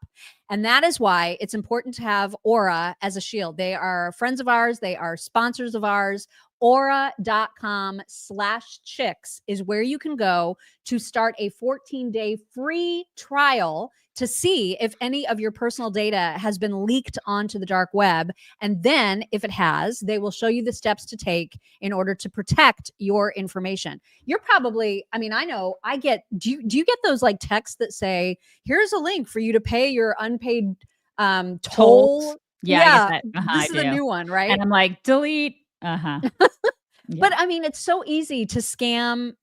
And that is why it's important to have Aura as a shield. They are friends of ours. They are sponsors of ours. Aura.com/chicks is where you can go to start a 14-day free trial to see if any of your personal data has been leaked onto the dark web. And then if it has, they will show you the steps to take in order to protect your information. You're probably, I mean, I know I get, do you get those like texts that say, here's a link for you to pay your unpaid toll? Yeah. This is a new one, right? And I'm like, delete. But I mean, it's so easy to scam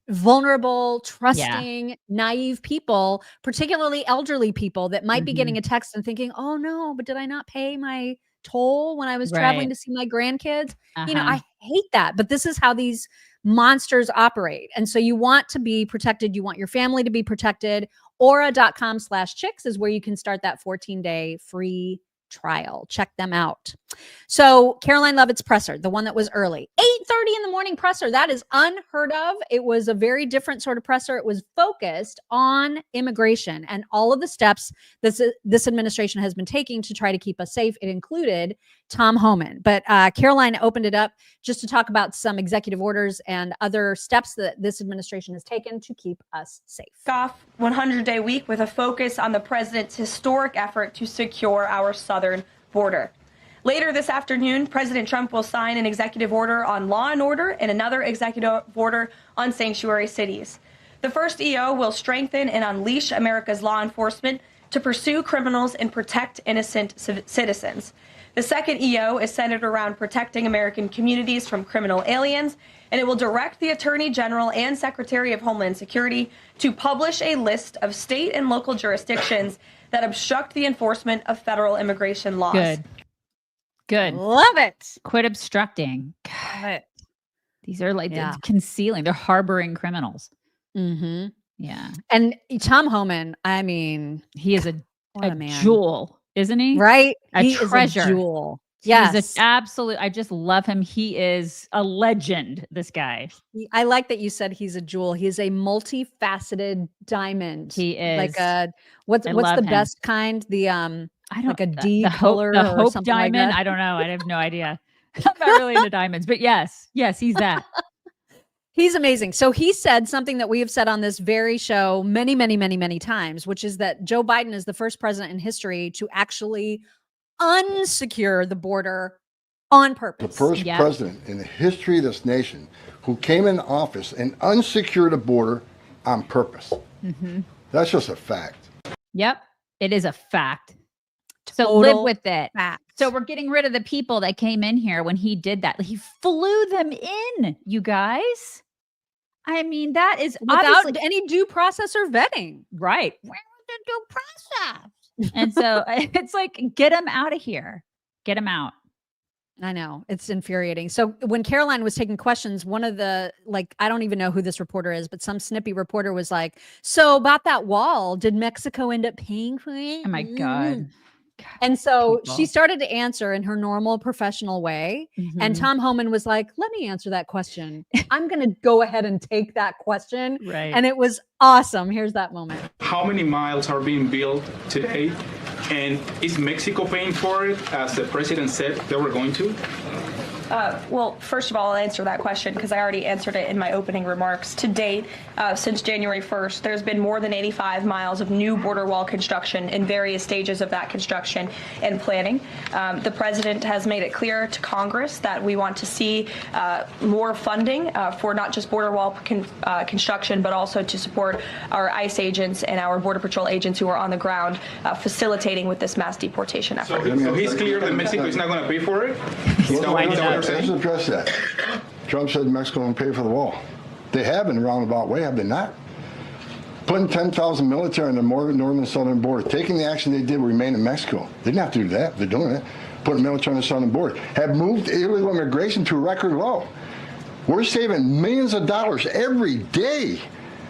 vulnerable, trusting, naive people, particularly elderly people that might be getting a text and thinking, oh no, but did I not pay my toll when I was traveling to see my grandkids? I hate that, but this is how these monsters operate. And so you want to be protected. You want your family to be protected. Aura.com/chicks is where you can start that 14-day free trial. Check them out. So Karoline Leavitt's presser, the one that was early, 8:30 in the morning presser, that is unheard of. It was a very different sort of presser. It was focused on immigration and all of the steps this administration has been taking to try to keep us safe. It included Tom Homan, but Karoline opened it up just to talk about some executive orders and other steps that this administration has taken to keep us safe. Off 100-day week with a focus on the president's historic effort to secure our southern border. Later this afternoon, President Trump will sign an executive order on law and order and another executive order on sanctuary cities. The first EO will strengthen and unleash America's law enforcement to pursue criminals and protect innocent citizens. The second EO is centered around protecting American communities from criminal aliens, and it will direct the Attorney General and Secretary of Homeland Security to publish a list of state and local jurisdictions that obstruct the enforcement of federal immigration laws. Good. Love it. Quit obstructing. God. These are like concealing. They're harboring criminals. Yeah. And Tom Homan, I mean, he is a jewel, isn't he? Right? He treasure. Is a jewel. Yes. He's an absolute, I just love him. He is a legend, this guy. I like that you said he's a jewel. He is a multifaceted diamond. He is. Like what's the best kind? The I don't, like a D the color the or Hope something like diamond. that. I don't know. I have no idea. I'm not really into diamonds, but yes, he's that. He's amazing. So he said something that we have said on this very show many, many, many, many times, which is that Joe Biden is the first president in history to actually unsecure the border on purpose. The first president in the history of this nation who came in office and unsecured the border on purpose. That's just a fact. Yep, it is a fact. So Total live with it. fact. So we're getting rid of the people that came in here when he did that. He flew them in, you guys. I mean, that is Without obviously any due process or vetting. right. Where was the due process? And so it's like, get him out of here. Get him out. I know, it's infuriating. So when Karoline was taking questions, one of the, like, I don't even know who this reporter is, but some snippy reporter was like, so about that wall, did Mexico end up paying for it? Oh my God. And so People. she started to answer in her normal professional way. And Tom Homan was like, let me answer that question. I'm going to go ahead and take that question. Right. And it was awesome. Here's that moment. How many miles are being built today? And is Mexico paying for it, as the president said they were going to? Well, first of all, I'll answer that question because I already answered it in my opening remarks. To date, since January 1st, there's been more than 85 miles of new border wall construction in various stages of that construction and planning. The president has made it clear to Congress that we want to see more funding for not just border wall construction, but also to support our ICE agents and our Border Patrol agents who are on the ground facilitating with this mass deportation effort. So he's clear that Mexico is not going to pay for it? Let's address that. Trump said Mexico won't pay for the wall. They have in a roundabout way, have they not? Putting 10,000 military on the northern and southern border, taking the action they did remain in Mexico. They didn't have to do that. They're doing it. Putting military on the southern border. Have moved illegal immigration to a record low. We're saving millions of dollars every day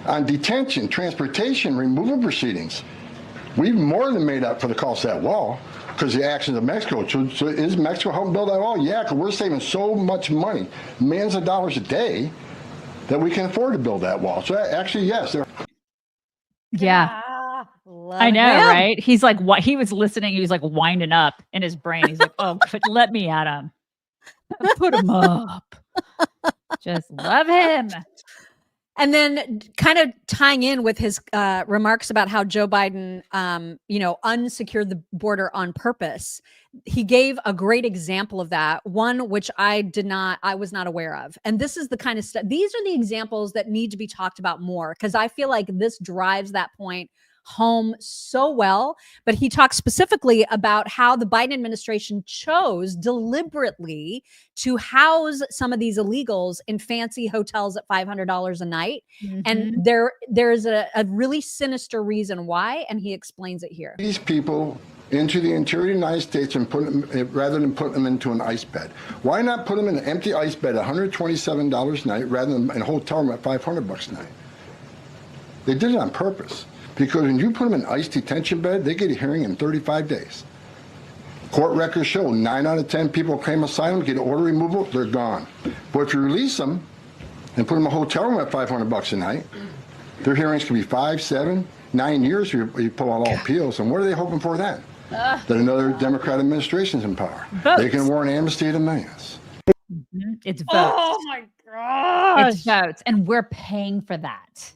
on detention, transportation, removal proceedings. We've more than made up for the cost of that wall because the actions of Mexico. So is Mexico helping build that wall? Yeah, because we're saving so much money, millions of dollars a day, that we can afford to build that wall. So actually, yes. Yeah. I know, right? He's like, what? He was listening. He was like winding up in his brain. He's like, oh, let me at him. Put him up. Just love him. And then kind of tying in with his remarks about how Joe Biden, unsecured the border on purpose. He gave a great example of that, one which I was not aware of. And this is the kind of stuff, these are the examples that need to be talked about more, because I feel like this drives that point home so well. But he talked specifically about how the Biden administration chose deliberately to house some of these illegals in fancy hotels at $500 a night. And there's a really sinister reason why, and he explains it here. These people into the interior of the United States and put them, rather than putting them into an ice bed. Why not put them in an empty ice bed at $127 a night rather than in a hotel room at $500 a night? They did it on purpose. Because when you put them in ice detention bed, they get a hearing in 35 days. Court records show 9 out of 10 people claim asylum, get order removal, they're gone. But if you release them and put them in a hotel room at $500 a night, their hearings can be 5, 7, 9 years. You pull out all appeals. And what are they hoping for then? That another Democrat administration's in power. Votes. They can warrant amnesty to millions. It's votes. Oh my gosh. It's votes. And we're paying for that.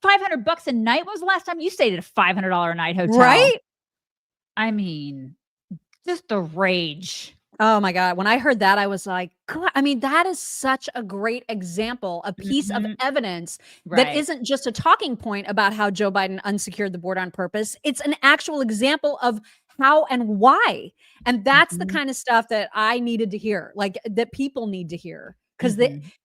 $500 a night. When was the last time you stayed at a $500 a night hotel? Right? I mean, just the rage. Oh my God. When I heard that, I was like, God, I mean, that is such a great example, a piece of evidence that isn't just a talking point about how Joe Biden unsecured the border on purpose. It's an actual example of how and why. And that's the kind of stuff that I needed to hear, like that people need to hear, because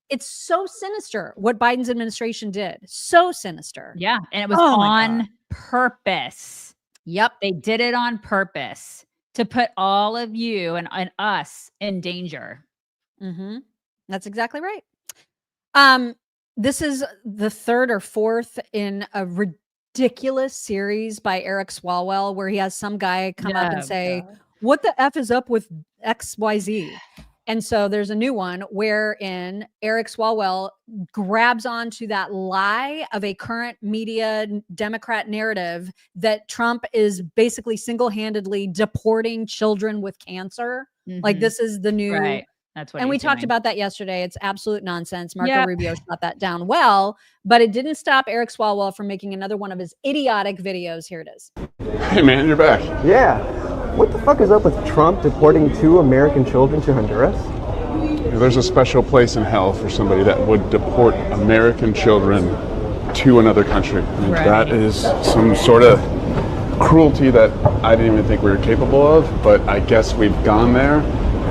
it's so sinister what Biden's administration did. So sinister. Yeah. And it was on purpose. Yep. They did it on purpose to put all of you and us in danger. That's exactly right. This is the third or fourth in a ridiculous series by Eric Swalwell, where he has some guy come up and say, what the F is up with XYZ? And so there's a new one wherein Eric Swalwell grabs onto that lie of a current media Democrat narrative that Trump is basically single-handedly deporting children with cancer. Like this is the new. Right. That's what. And we talked about that yesterday. It's absolute nonsense. Marco Rubio shot that down well, but it didn't stop Eric Swalwell from making another one of his idiotic videos. Here it is. Hey man, you're back. Yeah. What the fuck is up with Trump deporting 2 American children to Honduras? There's a special place in hell for somebody that would deport American children to another country. I mean, that is some sort of cruelty that I didn't even think we were capable of, but I guess we've gone there.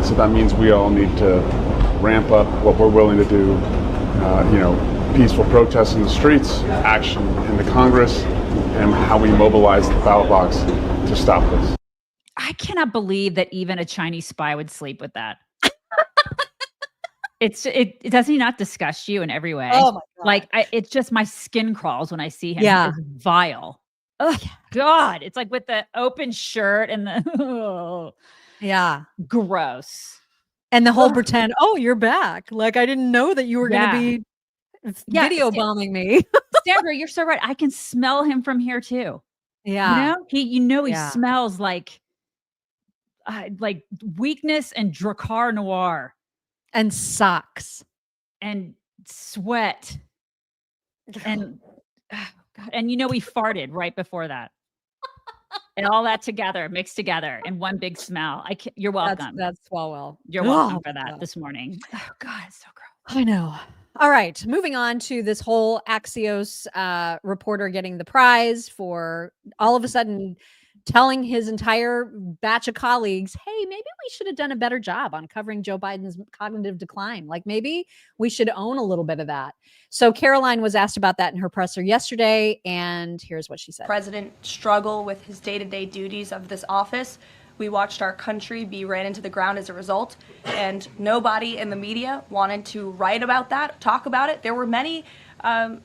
So that means we all need to ramp up what we're willing to do, peaceful protests in the streets, action in the Congress, and how we mobilize the ballot box to stop this. I cannot believe that even a Chinese spy would sleep with that. It does he not disgust you in every way? Oh my God. Like it's just my skin crawls when I see him. Yeah. It's vile. Oh God. It's like with the open shirt and the yeah. Gross. And the whole pretend, oh, you're back. Like I didn't know that you were going to be video bombing me. Sandra, you're so right. I can smell him from here too. Yeah. He smells like weakness and Dracar Noir. And socks. And sweat. And he farted right before that. And all that together, mixed together in one big smell. You're welcome. That's Swalwell. You're welcome for that this morning. Oh God, it's so gross. I know. All right, moving on to this whole Axios reporter getting the prize for all of a sudden telling his entire batch of colleagues, hey, maybe we should have done a better job on covering Joe Biden's cognitive decline. Like maybe we should own a little bit of that. So Karoline was asked about that in her presser yesterday, and here's what she said. President struggle with his day-to-day duties of this office. We watched our country be ran into the ground as a result, and nobody in the media wanted to write about that, talk about it. There were many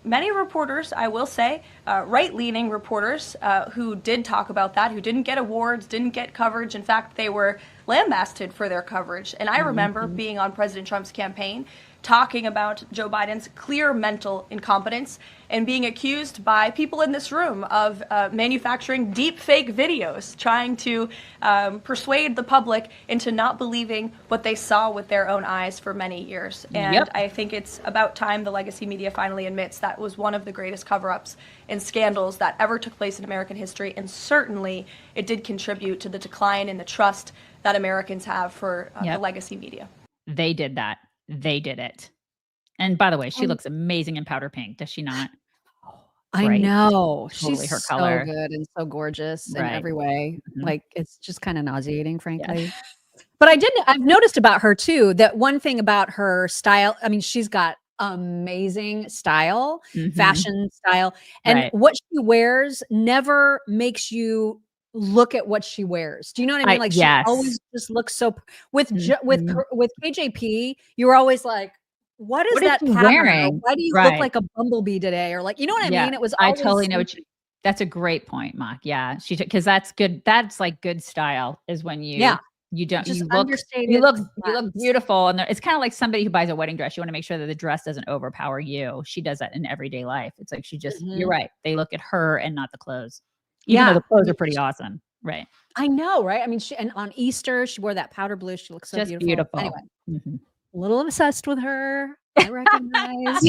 reporters, I will say, right-leaning reporters who did talk about that, who didn't get awards, didn't get coverage. In fact, they were lambasted for their coverage. And I remember being on President Trump's campaign, talking about Joe Biden's clear mental incompetence and being accused by people in this room of manufacturing deep fake videos, trying to persuade the public into not believing what they saw with their own eyes for many years. And I think it's about time the legacy media finally admits that was one of the greatest cover-ups and scandals that ever took place in American history. And certainly it did contribute to the decline in the trust that Americans have for the legacy media. They did that. They did it. And by the way, she looks amazing in powder pink, does she not? I know. Totally She's her color. so good and so gorgeous in every way. Like it's just kind of nauseating, frankly. But I've noticed about her too, that one thing about her style, I mean, she's got amazing style, fashion style, and what she wears never makes you look at what she wears. Do you know what I mean? Like she always just looks so with KJP, you were always like, what is that pattern? Wearing? Why do you look like a bumblebee today? Or like, you know what I mean? It was always I totally know that's a great point, Mock. Yeah. Because that's good. That's like good style is when you look beautiful. And it's kind of like somebody who buys a wedding dress. You want to make sure that the dress doesn't overpower you. She does that in everyday life. It's like she just you're right. They look at her and not the clothes. Even though the clothes are pretty awesome. Right. I know, right? I mean, and on Easter, she wore that powder blue. She looks so just beautiful. Anyway, a little obsessed with her. I recognize.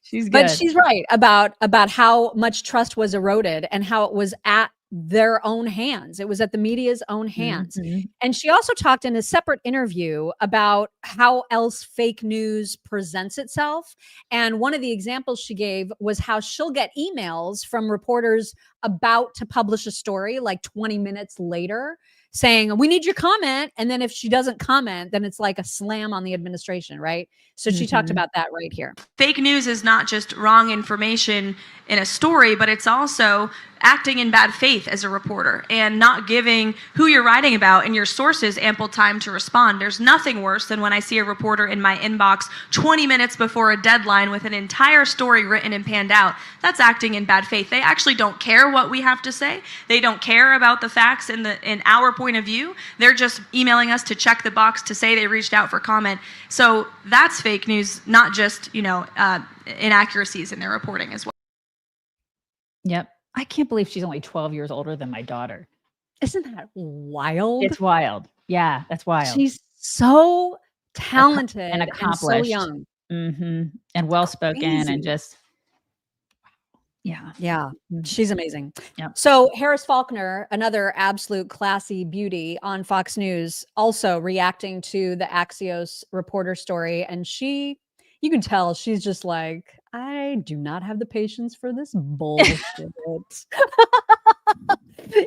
She's good. But she's right about how much trust was eroded and how it was at their own hands. It was at the media's own hands. And she also talked in a separate interview about how else fake news presents itself. And one of the examples she gave was how she'll get emails from reporters about to publish a story like 20 minutes later saying, we need your comment. And then if she doesn't comment, then it's like a slam on the administration, right? So she talked about that right here. Fake news is not just wrong information in a story, but it's also acting in bad faith as a reporter and not giving who you're writing about and your sources ample time to respond. There's nothing worse than when I see a reporter in my inbox 20 minutes before a deadline with an entire story written and panned out. That's acting in bad faith. They actually don't care what we have to say. They don't care about the facts in our point of view. They're just emailing us to check the box to say they reached out for comment. So that's fake news, not just, inaccuracies in their reporting as well. Yep. I can't believe she's only 12 years older than my daughter. Isn't that wild? It's wild. Yeah, that's wild. She's so talented and accomplished. And so young. Mm-hmm. And well-spoken and just, yeah, she's amazing. Yeah. So Harris Faulkner, another absolute classy beauty on Fox News, also reacting to the Axios reporter story. And you can tell she's just like, I do not have the patience for this bullshit.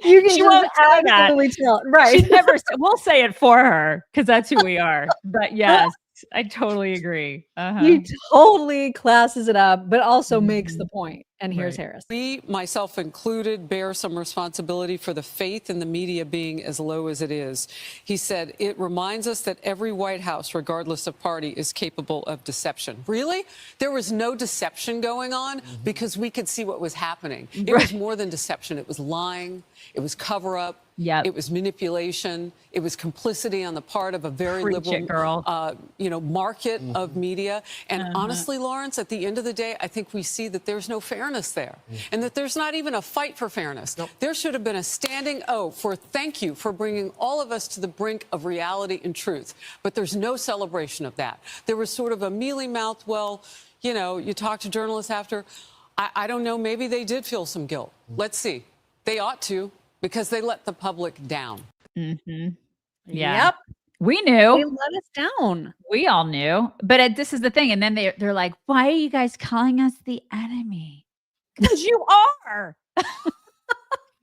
You can she won't say that. Tell. Right. She's never. We'll say it for her because that's who we are. But yes, I totally agree. He totally classes it up, but also makes the point. And here's Harris. We, myself included, bear some responsibility for the faith in the media being as low as it is. He said, it reminds us that every White House, regardless of party, is capable of deception. Really? There was no deception going on because we could see what was happening. It was more than deception. It was lying. It was cover up. It was manipulation. It was complicity on the part of a very liberal, market of media. And honestly, Lawrence, at the end of the day, I think we see that there's no fairness there, and that there's not even a fight for fairness. There should have been a standing O for thank you for bringing all of us to the brink of reality and truth. But there's no celebration of that. There was sort of a mealy-mouthed, you talk to journalists after. I don't know. Maybe they did feel some guilt. Let's see. They ought to, because they let the public down. Yeah. Yep. We knew. They let us down. We all knew. But this is the thing. And then they're like, why are you guys calling us the enemy? Because you are.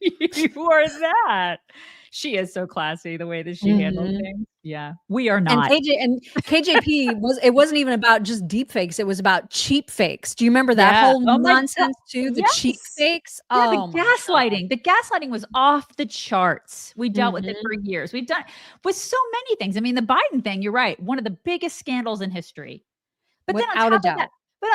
You are that. She is so classy, the way that she handles things. Yeah. We are not. And KJP wasn't even about just deep fakes. It was about cheap fakes. Do you remember that whole nonsense too? The cheap fakes? Yeah, the gaslighting. The gaslighting was off the charts. We dealt with it for years. We've done with so many things. I mean, the Biden thing, you're right. One of the biggest scandals in history. But then on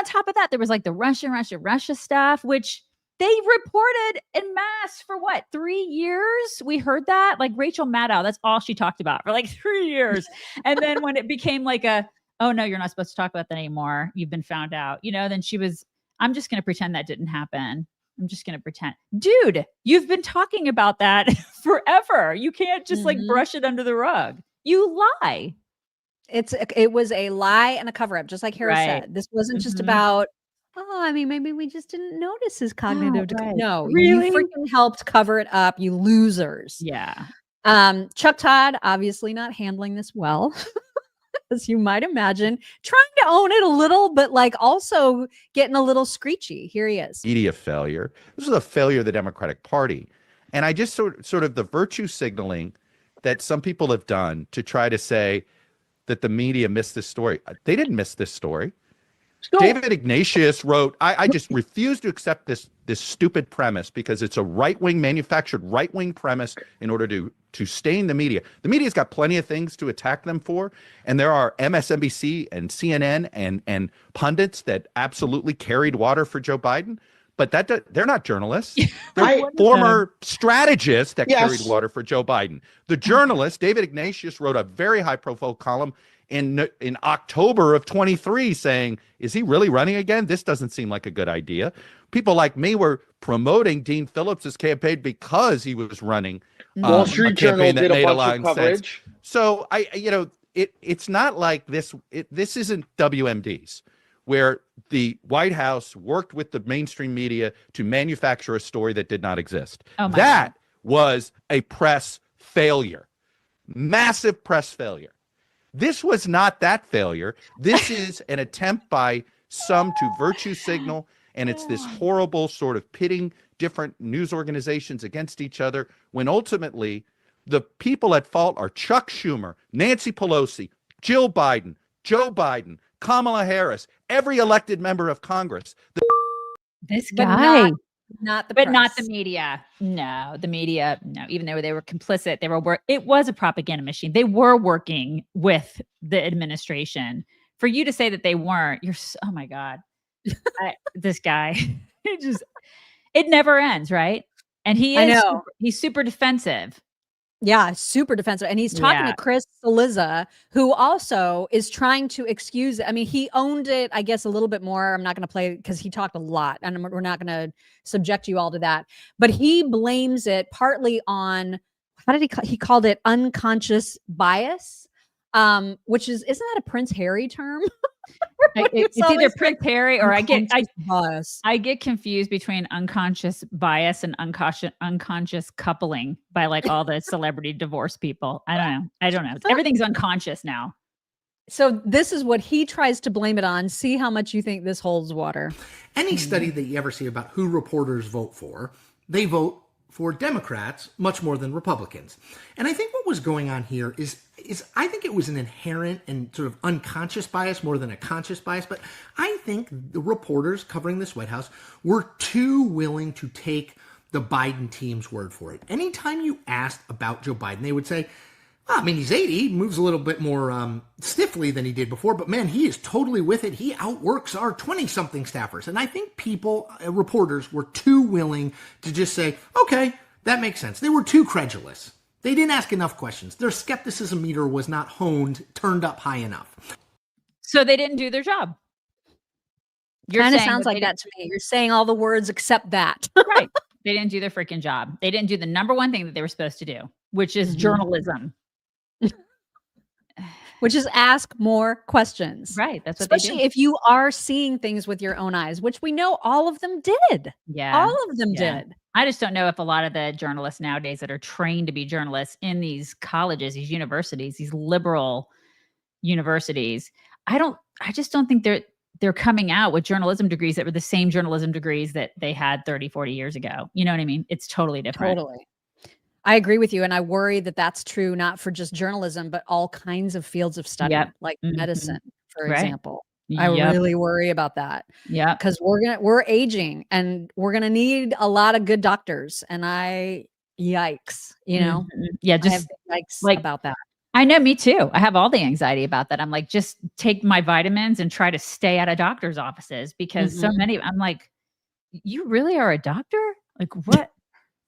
top of that, there was like the Russia stuff, which they reported en masse for 3 years? We heard that. Like Rachel Maddow, that's all she talked about for like 3 years. And then when it became like oh no, you're not supposed to talk about that anymore. You've been found out. Then she was, I'm just going to pretend that didn't happen. I'm just going to pretend. Dude, you've been talking about that forever. You can't just like brush it under the rug. You lie. It was a lie and a cover-up, just like Harris said. This wasn't just about, maybe we just didn't notice his cognitive decline. No, really? You freaking helped cover it up, you losers. Yeah. Chuck Todd, obviously not handling this well, as you might imagine, trying to own it a little, but like also getting a little screechy. Here he is. Media failure. This is a failure of the Democratic Party. And I just sort of the virtue signaling that some people have done to try to say that the media missed this story. They didn't miss this story. David Ignatius wrote, I just refuse to accept this stupid premise because it's a manufactured right-wing premise in order to stain the media. The media's got plenty of things to attack them for, and there are MSNBC and CNN and pundits that absolutely carried water for Joe Biden, but they're not journalists. They're former strategists that carried water for Joe Biden. The journalist, David Ignatius, wrote a very high-profile column in October of 23 saying, is he really running again? This doesn't seem like a good idea. People like me were promoting Dean Phillips's campaign because he was running Wall Street Journal did a bunch of coverage. So it's not like this. This isn't WMDs where the White House worked with the mainstream media to manufacture a story that did not exist. That was a press failure, massive press failure. This was not that failure. This is an attempt by some to virtue signal, and it's this horrible sort of pitting different news organizations against each other, when ultimately the people at fault are Chuck Schumer, Nancy Pelosi, Jill Biden, Joe Biden, Kamala Harris, every elected member of Congress. This guy. Not the but press. Not the media. No, the media. No, even though they were complicit, it was a propaganda machine. They were working with the administration. For you to say that they weren't, oh my God, this guy, it never ends, right? And he's super defensive. Yeah, super defensive. And he's talking to Chris Cillizza, who also is trying to excuse it. I mean, he owned it, I guess, a little bit more. I'm not going to play because he talked a lot, and we're not going to subject you all to that. But he blames it partly on, he called it unconscious bias, which isn't that a Prince Harry term? It's either Prince Harry or I get confused between unconscious bias and unconscious coupling by like all the celebrity divorce people. I don't know. Everything's unconscious now. So this is what he tries to blame it on. See how much you think this holds water. Any study that you ever see about who reporters vote for, they vote for Democrats much more than Republicans. And I think what was going on here is I think it was an inherent and sort of unconscious bias more than a conscious bias. But I think the reporters covering this White House were too willing to take the Biden team's word for it. Anytime you asked about Joe Biden, they would say, well, I mean, he's 80, moves a little bit more stiffly than he did before, but man, he is totally with it. He outworks our 20-something staffers. And I think reporters were too willing to just say, okay, that makes sense. They were too credulous. They didn't ask enough questions. Their skepticism meter was not turned up high enough. So they didn't do their job. Kind of sounds like that to me. You're saying all the words except that. Right. They didn't do their freaking job. They didn't do the number one thing that they were supposed to do, which is journalism. Which is ask more questions. Right. That's what Especially if you are seeing things with your own eyes, which we know all of them did. Yeah. All of them did. I just don't know if a lot of the journalists nowadays that are trained to be journalists in these colleges, these universities, these liberal universities, I just don't think they're coming out with journalism degrees that were the same journalism degrees that they had 30, 40 years ago. You know what I mean? It's totally different. Totally. I agree with you. And I worry that that's true, not for just journalism, but all kinds of fields of study, like medicine, for example. I really worry about that. Yeah. Because we're aging and we're going to need a lot of good doctors. And yikes, you know? Yeah. I Just have yikes about that. I know, me too. I have all the anxiety about that. I'm like, just take my vitamins and try to stay out of doctor's offices because so many, I'm like, you really are a doctor? Like what?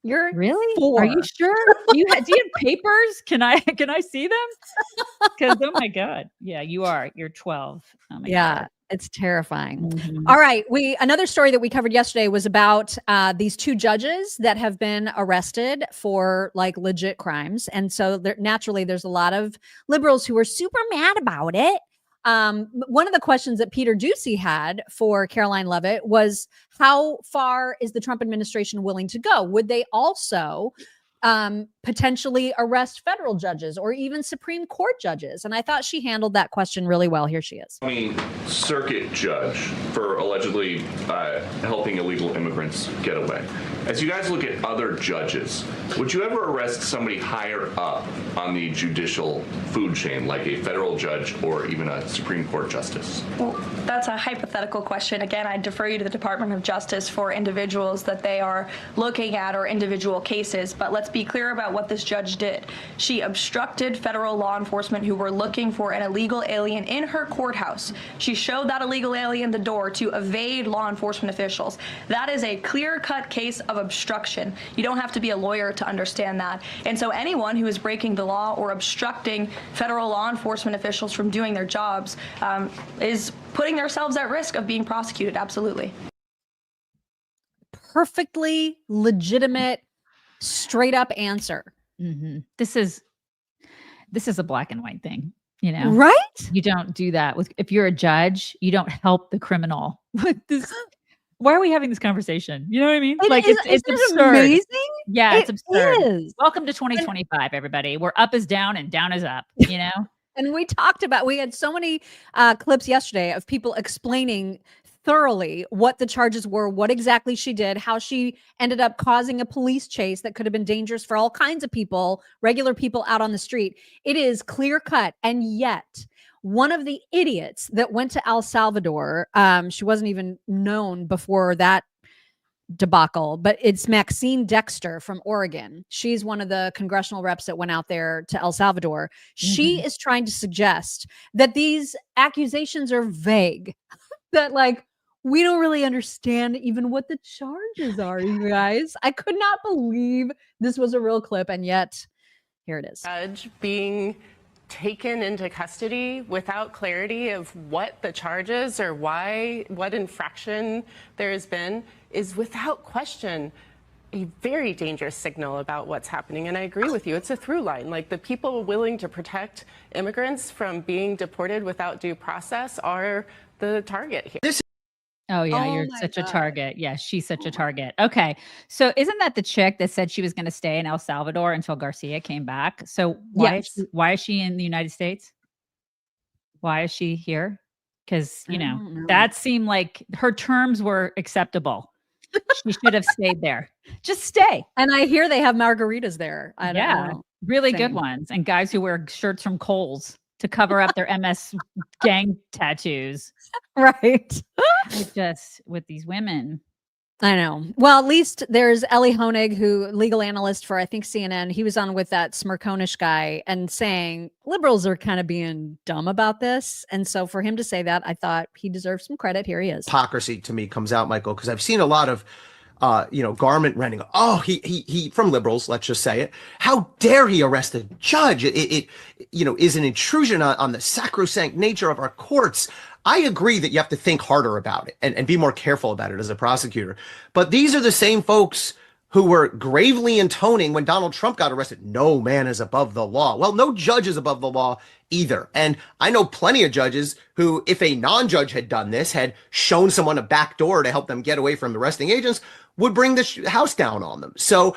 You're really? 4. Are you sure? Do you have papers? Can I see them? Because oh my God. Yeah, you are. You're 12. Oh my God. It's terrifying. All right. Another story that we covered yesterday was about these 2 judges that have been arrested for like legit crimes. And so naturally there's a lot of liberals who are super mad about it. One of the questions that Peter Doocy had for Karoline Leavitt was, how far is the Trump administration willing to go? Would they also potentially arrest federal judges or even Supreme Court judges? And I thought she handled that question really well. Here she is. Circuit judge for allegedly helping illegal immigrants get away. As you guys look at other judges, would you ever arrest somebody higher up on the judicial food chain, like a federal judge or even a Supreme Court justice? Well, that's a hypothetical question. Again, I defer you to the Department of Justice for individuals that they are looking at or individual cases. But let's be clear about what this judge did. She obstructed federal law enforcement who were looking for an illegal alien in her courthouse. She showed that illegal alien the door to evade law enforcement officials. That is a clear-cut case of obstruction. You don't have to be a lawyer to understand that. And so anyone who is breaking the law or obstructing federal law enforcement officials from doing their jobs is putting themselves at risk of being prosecuted. Absolutely. Perfectly legitimate, straight up answer. This is a black and white thing, you know? Right? You don't do that if you're a judge, you don't help the criminal. Why are we having this conversation? You know what I mean? It's absurd. Amazing? Yeah, it's absurd. Is. Welcome to 2025, everybody. Where up is down and down is up, you know? And we had so many clips yesterday of people explaining thoroughly what the charges were, what exactly she did, how she ended up causing a police chase that could have been dangerous for all kinds of people, regular people out on the street. It is clear cut. And yet one of the idiots that went to El Salvador, she wasn't even known before that debacle, but it's Maxine Dexter from Oregon. She's one of the congressional reps that went out there to El Salvador. She is trying to suggest that these accusations are vague, that like, We don't really understand even what the charges are, you guys. I could not believe this was a real clip, and yet here it is. Judge being taken into custody without clarity of what the charges or what infraction there has been is without question a very dangerous signal about what's happening. And I agree with you. It's a through line. Like, the people willing to protect immigrants from being deported without due process are the target here. Oh yeah, Oh you're my such a God. target. Yeah, she's such a target. Okay. So isn't that the chick that said she was going to stay in El Salvador until Garcia came back? So Yes. why is she in the United States? Why is she here? Because, I don't know. that seemed like her terms were acceptable. She should have stayed there. Just stay. And I hear they have margaritas there. I don't know. Really good Same. ones. And guys who wear shirts from Kohl's to cover up their MS gang tattoos. Right. Just with these women. I know. Well, at least there's Ellie Honig, who legal analyst for, I think, CNN. He was on with that Smirkonish guy and saying liberals are kind of being dumb about this. And so for him to say that, I thought he deserves some credit. Here he is. Hypocrisy to me comes out, Michael, because I've seen a lot of garment renting. Oh, he from liberals, let's just say it. How dare he arrest a judge? It is an intrusion on the sacrosanct nature of our courts. I agree that you have to think harder about it and be more careful about it as a prosecutor. But these are the same folks who were gravely intoning when Donald Trump got arrested. No man is above the law. Well, no judge is above the law either. And I know plenty of judges who, if a non-judge had done this, had shown someone a back door to help them get away from arresting agents, would bring the house down on them. So,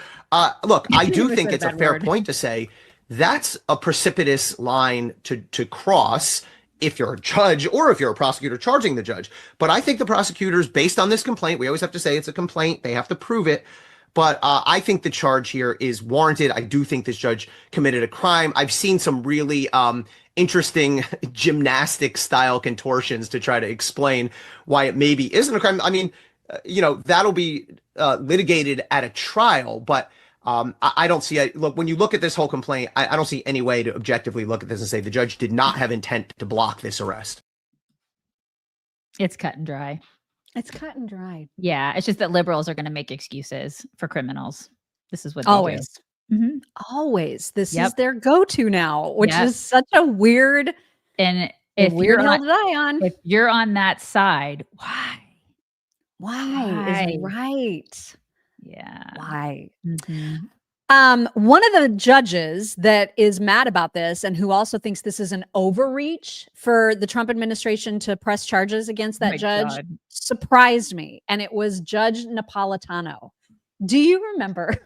look, I do think it's a fair point to say that's a precipitous line to cross if you're a judge or if you're a prosecutor charging the judge. But I think the prosecutors, based on this complaint, we always have to say it's a complaint. They have to prove it. But I think the charge here is warranted. I do think this judge committed a crime. I've seen some really interesting gymnastic style contortions to try to explain why it maybe isn't a crime. I mean, that'll be litigated at a trial, but I don't see it. Look, when you look at this whole complaint, I don't see any way to objectively look at this and say the judge did not have intent to block this arrest. It's cut and dry. It's cut and dry. Yeah, it's just that liberals are going to make excuses for criminals. This is what they Always. do. Mm-hmm. Always. This is their go-to now, which Yep. is such a weird And if weird you're hill on, to die on. if you're on that side, why? Why is right. Yeah. Why? Mhm. One of the judges that is mad about this and who also thinks this is an overreach for the Trump administration to press charges against that my judge God. surprised me. And it was Judge Napolitano. Do you remember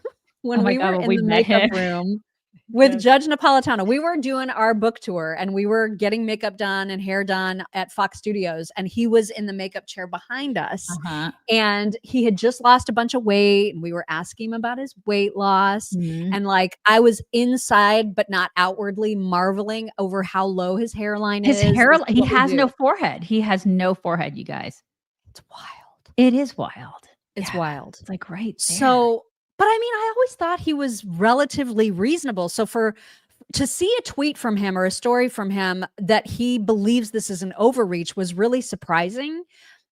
when Oh my we God, were when in we the met makeup him. room with Judge Napolitano? We were doing our book tour and we were getting makeup done and hair done at Fox Studios. And he was in the makeup chair behind us. Uh-huh. And he had just lost a bunch of weight and we were asking him about his weight loss. Mhm. And like, I was inside, but not outwardly marveling over how low his hairline His is. hair, This is he what we has do. no forehead. He has no forehead, you guys. It's wild. It is wild. It's Yeah. wild. It's like right there. So, but I mean, I always thought he was relatively reasonable. So to see a tweet from him or a story from him that he believes this is an overreach was really surprising,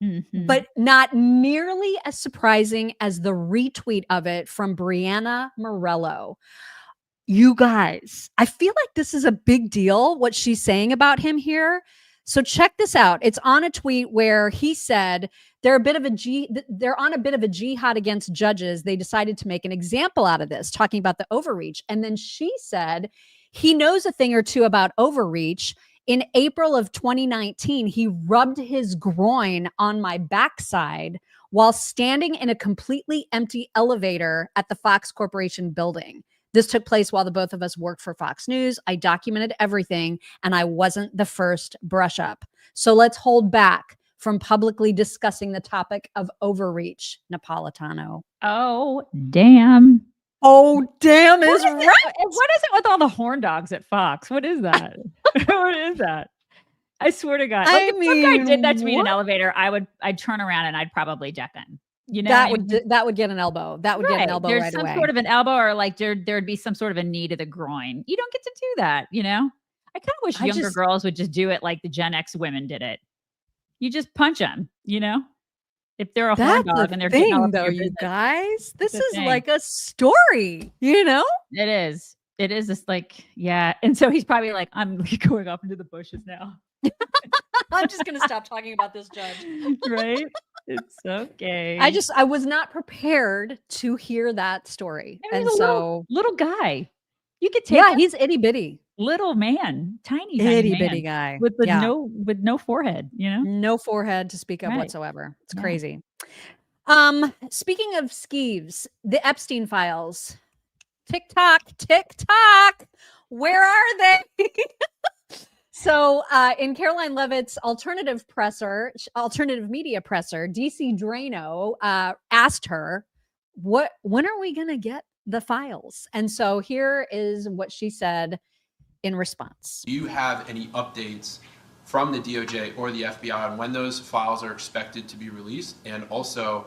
Mhm. but not nearly as surprising as the retweet of it from Brianna Morello. You guys, I feel like this is a big deal, what she's saying about him here. So check this out. It's on a tweet where he said they're on a bit of a jihad against judges. They decided to make an example out of this, talking about the overreach. And then she said he knows a thing or two about overreach. In April of 2019, he rubbed his groin on my backside while standing in a completely empty elevator at the Fox Corporation building. This took place while the both of us worked for Fox News. I documented everything, and I wasn't the first brush up. So let's hold back from publicly discussing the topic of overreach, Napolitano. Oh, damn. Oh, damn is What is right. it with all the horn dogs at Fox? What is that? What is that? I swear to God. Like, I if some guy mean, did that to me in an what? elevator, I'd turn around and I'd probably deck him. You know, That would get an elbow. That would get an elbow There's right some away. sort of an elbow, or like there'd be some sort of a knee to the groin. You don't get to do that, you know? I kind of wish I younger just- girls would just do it like the Gen X women did it. You just punch them, you know? If they're a horn That's dog the and they're getting all thing, up in though, your you business. guys. This It's a is thing. like a story, you know? It is. It is just like, yeah. And so he's probably like, I'm going off into the bushes now. I'm just going to stop talking about this judge. Right? It's okay. I was not prepared to hear that story. I mean, And he's a so, little guy. You could take yeah, him. he's itty bitty. Little man, tiny Itty man bitty guy. with the Yeah. no forehead, you know? No forehead to speak of Right. whatsoever. It's Yeah. crazy. Speaking of skeeves, the Epstein files. TikTok, where are they? So, in Karoline Leavitt's alternative media presser, DC Draino asked her, when are we going to get the files? And so here is what she said in response. Do you have any updates from the DOJ or the FBI on when those files are expected to be released, and also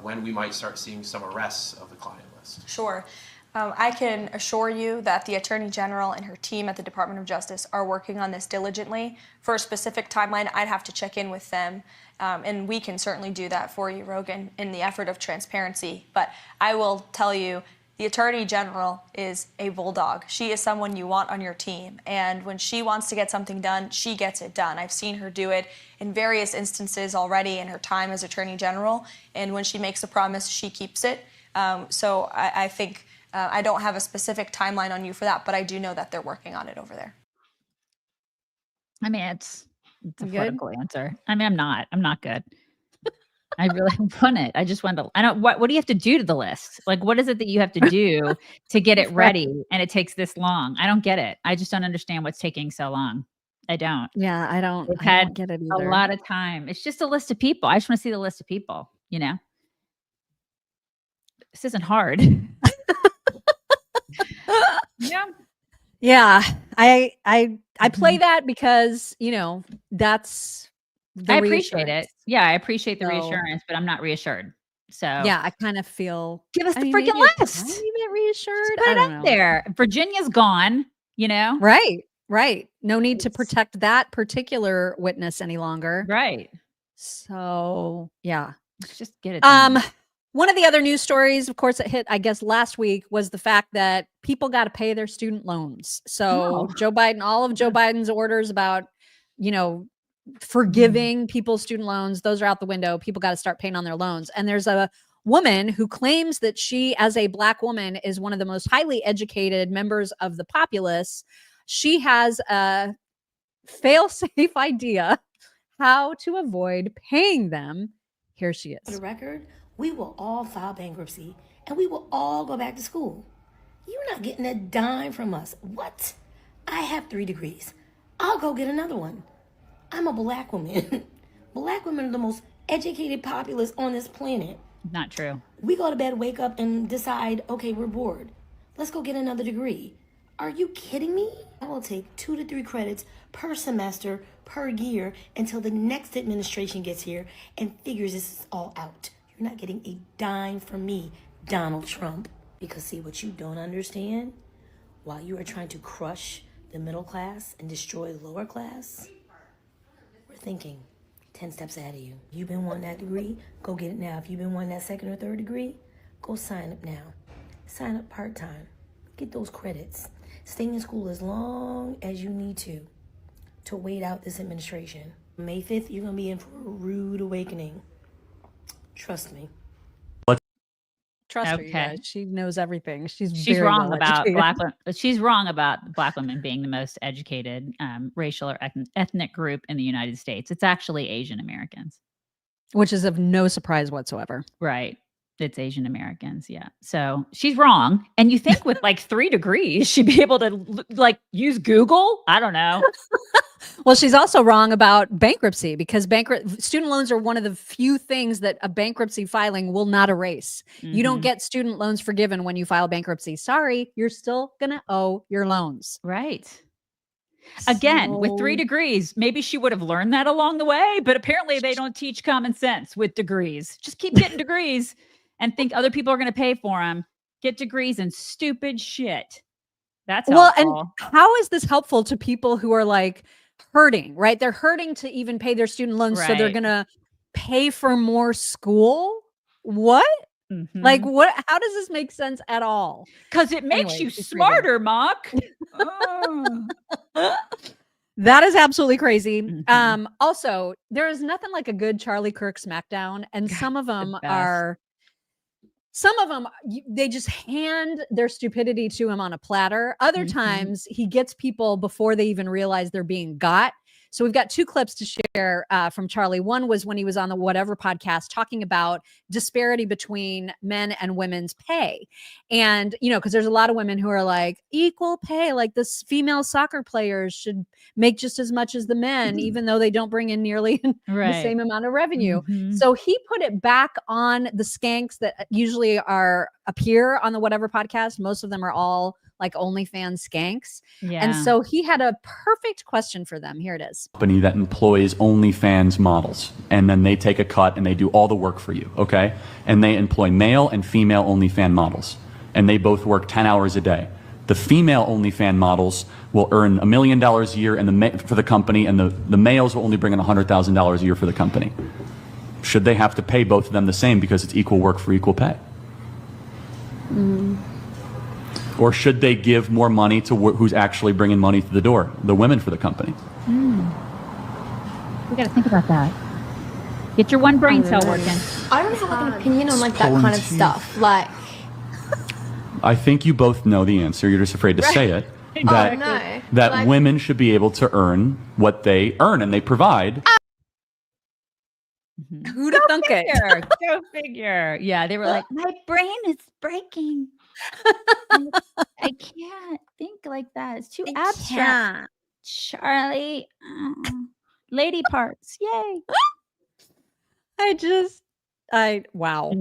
when we might start seeing some arrests of the client list? Sure. I can assure you that the Attorney General and her team at the Department of Justice are working on this diligently. For a specific timeline, I'd have to check in with them, and we can certainly do that for you, Rogan, in the effort of transparency. But I will tell you, the Attorney General is a bulldog. She is someone you want on your team, and when she wants to get something done, she gets it done. I've seen her do it in various instances already in her time as Attorney General, and when she makes a promise, she keeps it. So I think I don't have a specific timeline on you for that, but I do know that they're working on it over there. I mean, it's a You good? political answer. I mean, I'm not good. I really want it. I just want to, what do you have to do to the list? Like, what is it that you have to do to get it ready? And it takes this long. I don't get it. I just don't understand what's taking so long. I don't. Yeah, I don't get it either. A lot of time. It's just a list of people. I just want to see the list of people, you know? This isn't hard. Yeah. Yeah, I play that because, you know, that's the I appreciate reassurance. it. Yeah, I appreciate the So- reassurance, but I'm not reassured. So Yeah, I kind of feel give us the mean, freaking maybe a list. tiny bit reassured. Put I it don't up know. there. Virginia's gone, you know? Right. No need to protect that particular witness any longer. Right. So, yeah. Let's just get it done. One of the other news stories, of course, that hit, I guess, last week was the fact that people got to pay their student loans. So Joe Biden, all of Joe Biden's orders about, you know, forgiving people's student loans, those are out the window. People got to start paying on their loans. And there's a woman who claims that she, as a Black woman, is one of the most highly educated members of the populace. She has a fail-safe idea how to avoid paying them. Here she For is. the record, we will all file bankruptcy and we will all go back to school. You're not getting a dime from us. What? I have 3 degrees. I'll go get another one. I'm a Black woman. Black women are the most educated populace on this planet. Not true. We go to bed, wake up, and decide, okay, we're bored. Let's go get another degree. Are you kidding me? I will take 2 to 3 credits per semester, per year, until the next administration gets here and figures this all out. You're not getting a dime from me, Donald Trump. Because see, what you don't understand, while you are trying to crush the middle class and destroy the lower class, we're thinking 10 steps ahead of you. You've been wanting that degree, go get it now. If you've been wanting that 2nd or 3rd degree, go sign up now. Sign up part-time. Get those credits. Stay in school as long as you need to wait out this administration. May 5th, you're going to be in for a rude awakening. Trust me. Trust her, you Okay. guys. She knows everything. She's She's very wrong well about educated. she's wrong about Black women being the most educated racial or ethnic group in the United States. It's actually Asian Americans. Which is of no surprise whatsoever. Right. It's Asian Americans. Yeah. So she's wrong. And you think with like 3 degrees, she'd be able to like use Google? I don't know. Well, she's also wrong about bankruptcy because student loans are one of the few things that a bankruptcy filing will not erase. You don't get student loans forgiven when you file bankruptcy. Sorry, you're still going to owe your loans. Right. Again, with 3 degrees, maybe she would have learned that along the way, but apparently they don't teach common sense with degrees. Just keep getting degrees and think other people are going to pay for them. Get degrees in stupid shit. That's Well, helpful. and how is this helpful to people who are like hurting, right? They're hurting to even pay their student loans. So they're Right. going to pay for more school? What? Mm-hmm. Like what? How does this make sense at all? Because it makes you smarter, Mock. That is absolutely crazy. Also, there is nothing like a good Charlie Kirk smackdown, and some of them they just hand their stupidity to him on a platter. Other times he gets people before they even realize they're being got. So we've got two clips to share from Charlie. One was when he was on the Whatever podcast talking about disparity between men and women's pay. And, because there's a lot of women who are like, equal pay, like this female soccer players should make just as much as the men, even though they don't bring in nearly the same amount of revenue. So he put it back on the skanks that usually appear on the Whatever podcast. Most of them are all like OnlyFans skanks. Yeah. And so he had a perfect question for them. Here it is. Company that employs OnlyFans models, and then they take a cut and they do all the work for you, okay? And they employ male and female OnlyFans models, and they both work 10 hours a day. The female OnlyFans models will earn $1 million a year for the company, and the males will only bring in $100,000 a year for the company. Should they have to pay both of them the same because it's equal work for equal pay? Or should they give more money to who's actually bringing money to the door, the women for the company? We got to think about that. Get your one brain cell working. I don't have like an opinion on like that kind of stuff. Like, I think you both know the answer. You're just afraid to say it. That Like, women should be able to earn what they earn and they provide. Who'd have thunk it? Go figure. Yeah, they were like, my brain is breaking. I can't think like that. It's too abstract. Charlie. Lady parts. Yay. Wow.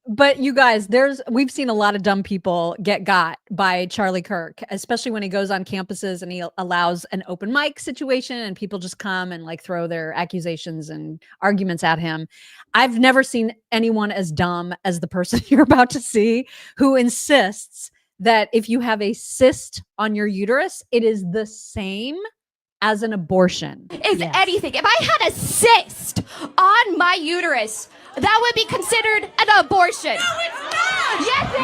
But you guys, we've seen a lot of dumb people get got by Charlie Kirk, especially when he goes on campuses and he allows an open mic situation and people just come and like throw their accusations and arguments at him. I've never seen anyone as dumb as the person you're about to see, who insists that if you have a cyst on your uterus, it is the same as an abortion. if anything, if I had a cyst on my uterus, that would be considered an abortion. No, it's not. Yes, it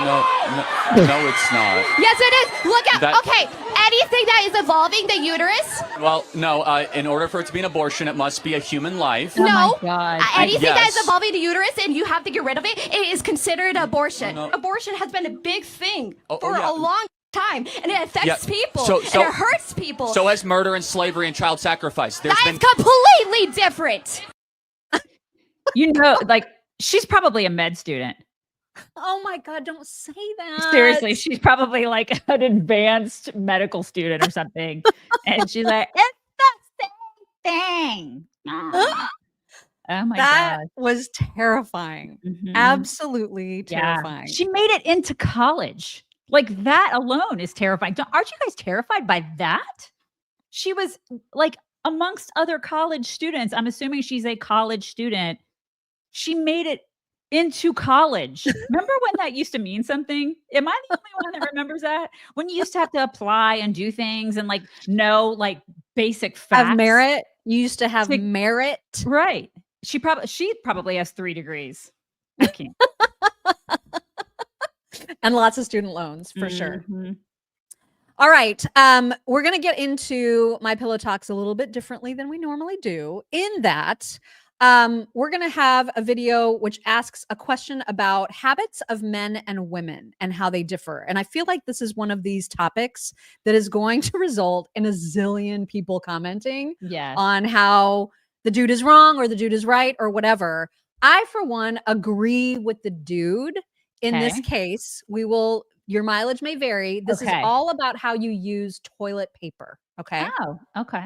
is. No, it's not. Yes, it is. Look at, okay, anything that is involving the uterus. Well, no, in order for it to be an abortion, it must be a human life. No, God. anything that is involving the uterus and you have to get rid of it, it is considered abortion. Abortion has been a big thing for a long time, and it affects people, and it hurts people. So has murder and slavery and child sacrifice. That is completely different. Like, she's probably a med student. Oh my God, don't say that. Seriously, she's probably like an advanced medical student or something. And she's like, it's the same thing. Oh my God. That was terrifying. Absolutely terrifying. She made it into college. Like, that alone is terrifying. Aren't you guys terrified by that? She was like amongst other college students. I'm assuming she's a college student. She made it into college. Remember when that used to mean something? Am I the only one that remembers that? When you used to have to apply and do things and like know like basic facts. Have merit. You used to have merit. Right. She probably has 3 degrees. I can't. And lots of student loans for sure. All right. We're going to get into MyPillow Toks a little bit differently than we normally do, in that we're going to have a video which asks a question about habits of men and women and how they differ. And I feel like this is one of these topics that is going to result in a zillion people commenting on how the dude is wrong or the dude is right or whatever. I, for one, agree with the dude. In this case, your mileage may vary. This is all about how you use toilet paper. Okay. Oh, okay.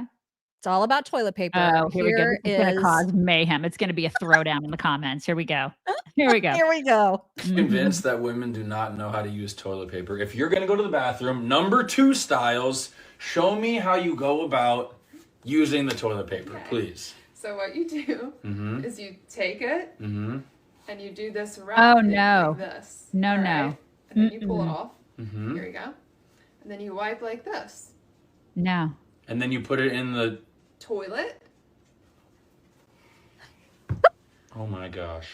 It's all about toilet paper. Oh, here we go. It's going to cause mayhem. It's going to be a throwdown in the comments. Here we go. Here we go. Here we go. I'm convinced that women do not know how to use toilet paper. If you're going to go to the bathroom, number 2 styles, show me how you go about using the toilet paper, please. So what you do is you take it and you do this Oh, round thing no. like this. No, all no. right? And then you pull it off. Here you go. And then you wipe like this. No. And then you put it in the Toilet. Oh my gosh.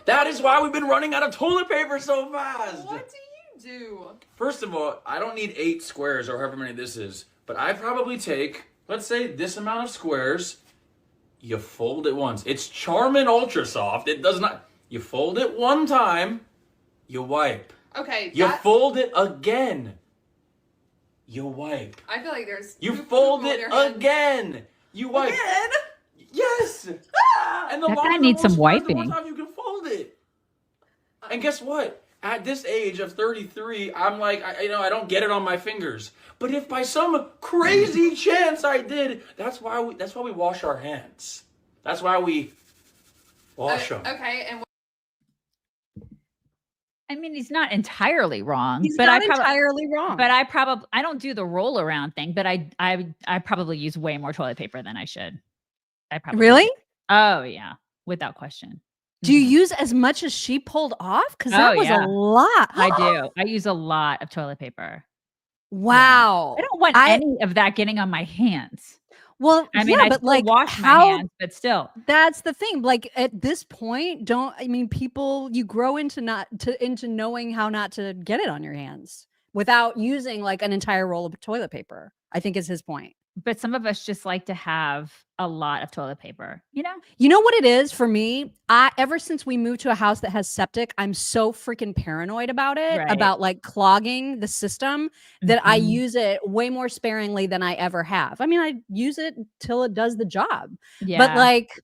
That is why we've been running out of toilet paper so fast. What do you do? First of all, I don't need 8 squares or however many this is, but I probably take, let's say, this amount of squares. You fold it once. It's Charmin Ultra Soft. It does not. You fold it one time, you wipe. Okay. You fold it again. You wipe. I feel like there's. You fold it again. You wipe. Again? Yes. And the That guy longer needs the some more squares, the wiping. more time you can fold it. And guess what? At this age of 33, I'm like, I don't get it on my fingers. But if by some crazy chance I did, that's why we wash our hands. That's why we wash them. Okay, and I mean, he's not entirely wrong. He's but not I prob- entirely wrong. But I don't do the roll around thing. But I probably use way more toilet paper than I should. I probably Really? Oh yeah, without question. Do you use as much as she pulled off? Because that was a lot. I do. I use a lot of toilet paper. Wow. I don't want any of that getting on my hands. Well, I mean, yeah, I but still like wash my how? hands, but still. That's the thing. Like at this point, people you grow into knowing how not to get it on your hands without using like an entire roll of toilet paper. I think is his point. But some of us just like to have a lot of toilet paper, you know? You know what it is for me? Ever since we moved to a house that has septic, I'm so freaking paranoid about it, Right. about like clogging the system, that I use it way more sparingly than I ever have. I mean, I use it till it does the job. Yeah. But like,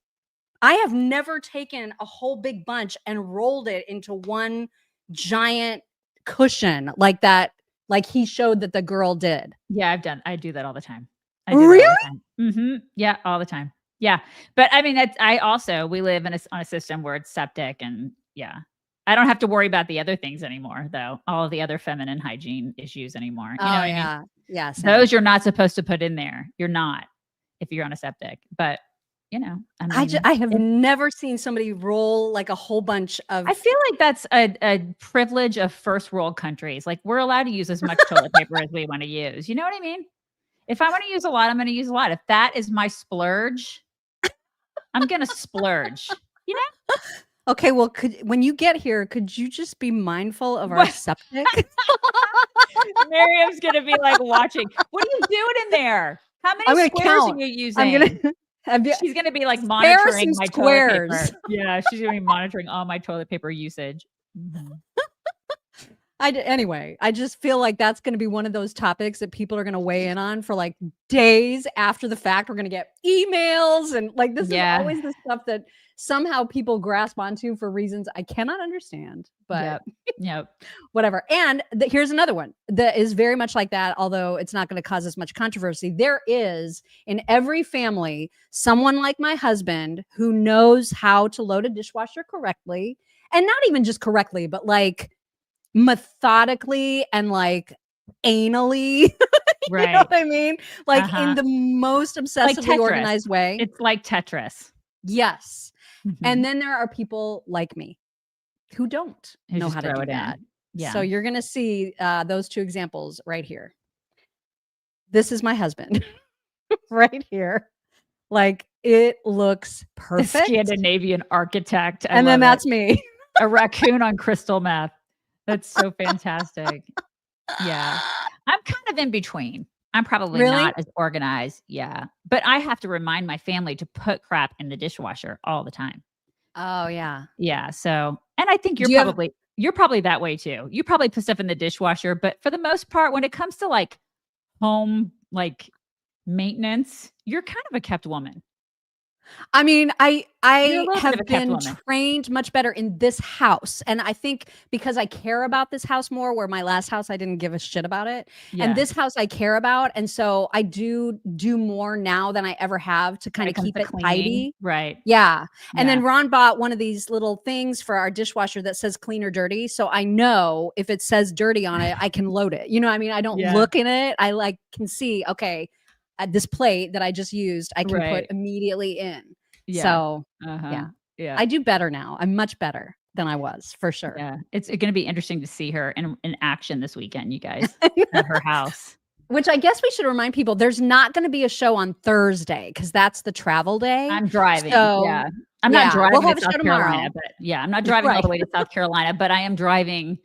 I have never taken a whole big bunch and rolled it into one giant cushion like that, like he showed that the girl did. Yeah, I do that all the time. Really? Yeah, all the time. Yeah. But I mean, we live on a system where it's septic, and yeah, I don't have to worry about the other things anymore, though. All of the other feminine hygiene issues anymore. You know what I mean? Yeah. Those you're not supposed to put in there. You're not, if you're on a septic, but you know, I mean, I have never seen somebody roll like a whole bunch of. I feel like that's a privilege of first world countries. Like we're allowed to use as much toilet paper as we want to use. You know what I mean? If I want to use a lot, I'm going to use a lot. If that is my splurge, I'm going to splurge, you know? Okay, well, when you get here, could you just be mindful of our septic? Miriam's going to be like watching. What are you doing in there? How many squares are you using? She's going to be like monitoring my toilet paper. Yeah, she's going to be monitoring all my toilet paper usage. Mm-hmm. Anyway, I just feel like that's going to be one of those topics that people are going to weigh in on for like days after the fact. We're going to get emails and like this is always the stuff that somehow people grasp onto for reasons I cannot understand. But whatever. And here's another one that is very much like that, although it's not going to cause as much controversy. There is in every family someone like my husband who knows how to load a dishwasher correctly, and not even just correctly, but like methodically and like anally. Right. You know what I mean? Like in the most obsessively like organized way. It's like Tetris. Yes. And then there are people like me who don't know just how to throw do it in. that. Yeah. So you're going to see those two examples right here. This is my husband right here. Like it looks perfect. The Scandinavian architect. And then that's me. A raccoon on crystal meth. That's so fantastic. Yeah. I'm kind of in between. I'm probably not as organized. Yeah. But I have to remind my family to put crap in the dishwasher all the time. Oh, yeah. Yeah. So, and I think you're probably that way too. You probably put stuff in the dishwasher, but for the most part, when it comes to like home, like maintenance, you're kind of a kept woman. I mean, I have kept been woman. trained much better in this house. And I think because I care about this house more, where my last house, I didn't give a shit about it. Yeah. And this house I care about. And so I do more now than I ever have to kind of keep it tidy. Right. Yeah. And then Ron bought one of these little things for our dishwasher that says clean or dirty. So I know if it says dirty on it, I can load it. You know what I mean? I don't look in it. I like can see, okay, at this plate that I just used, I can put immediately in. Yeah. So yeah, I do better now. I'm much better than I was for sure. Yeah, it's going to be interesting to see her in action this weekend, you guys, at her house. Which I guess we should remind people, there's not going to be a show on Thursday because that's the travel day. I'm driving. So, yeah. I'm not driving we'll have to a show South tomorrow. Carolina, but I'm not driving all Right. the way to South Carolina, but I am driving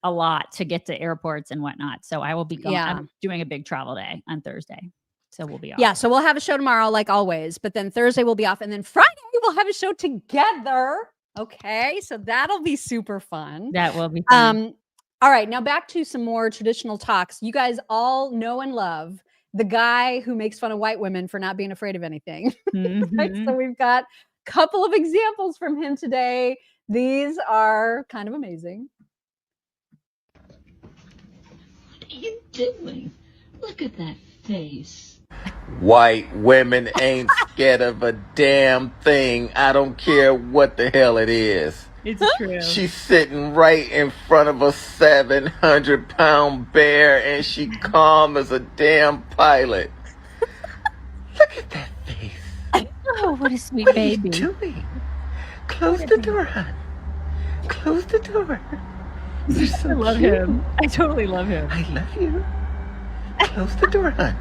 a lot to get to airports and whatnot. So I will be going. Yeah. I'm doing a big travel day on Thursday. So we'll be off. Yeah, so we'll have a show tomorrow, like always, but then Thursday we'll be off, and then Friday we'll have a show together. Okay, so that'll be super fun. That will be fun. All right, now back to some more traditional talks. You guys all know and love the guy who makes fun of white women for not being afraid of anything. Right? So we've got a couple of examples from him today. These are kind of amazing. What are you doing? Look at that face. White women ain't scared of a damn thing. I don't care what the hell it is. It's true. She's sitting right in front of a 700-pound bear and she calm as a damn pilot. Look at that face. Oh, what a sweet what baby. What are you doing? Close the door, hon. Close the door. You're so I love cute. him. I totally love him. I love you. Close the door, hon.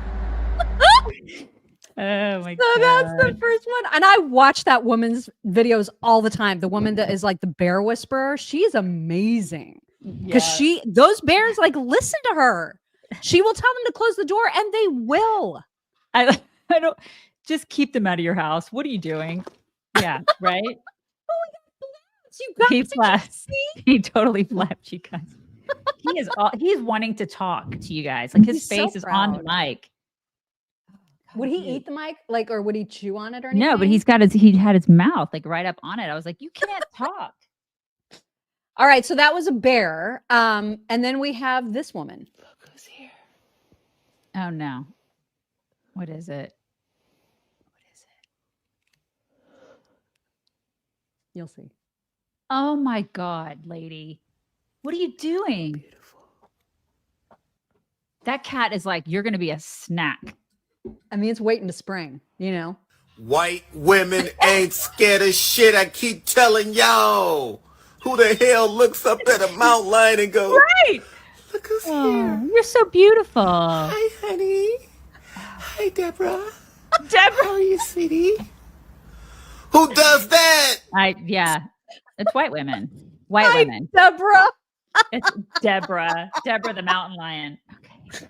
Oh my So god. that's the first one. And I watch that woman's videos all the time. The woman that is like the bear whisperer, she's amazing. Because those bears like listen to her. She will tell them to close the door and they will. I don't just keep them out of your house. What are you doing? Yeah, right? You guys, He flaps. He totally flapped you guys. He's wanting to talk to you guys. Like his He's so face is on the mic. Would he eat the mic? Like, or would he chew on it or anything? No, but he had his mouth like right up on it. I was like, you can't talk. All right, so that was a bear. And then we have this woman. Look who's here. Oh no. What is it? You'll see. Oh my God, lady. What are you doing? Beautiful. That cat is like, you're gonna be a snack. I mean, it's waiting to spring, you know. White women ain't scared of shit. I keep telling y'all. Who the hell looks up at a mountain lion and goes, Right. Look who's Oh, here. you're so beautiful. Hi, honey. Hi, Deborah. Deborah. How are you, sweetie? Who does that? It's white women. White women. Deborah. It's Deborah. Deborah the mountain lion. Okay.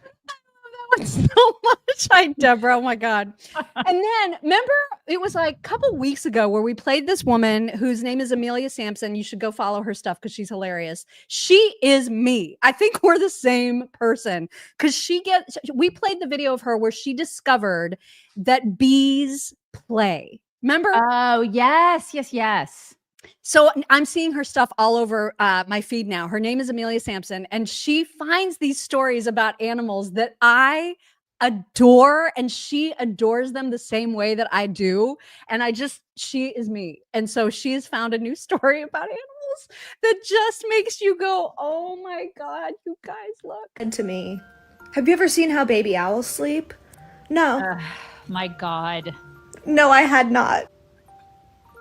So much. Hi, Deborah. Oh my God. And then remember, it was like a couple weeks ago where we played this woman whose name is Amelia Sampson. You should go follow her stuff because she's hilarious. She is me. I think we're the same person because we played the video of her where she discovered that bees play. Remember? Oh, yes. So I'm seeing her stuff all over my feed now. Her name is Amelia Sampson, and she finds these stories about animals that I adore, and she adores them the same way that I do. And she is me. And so she has found a new story about animals that just makes you go, oh my God, you guys look. And to me, have you ever seen how baby owls sleep? No. My God. No, I had not.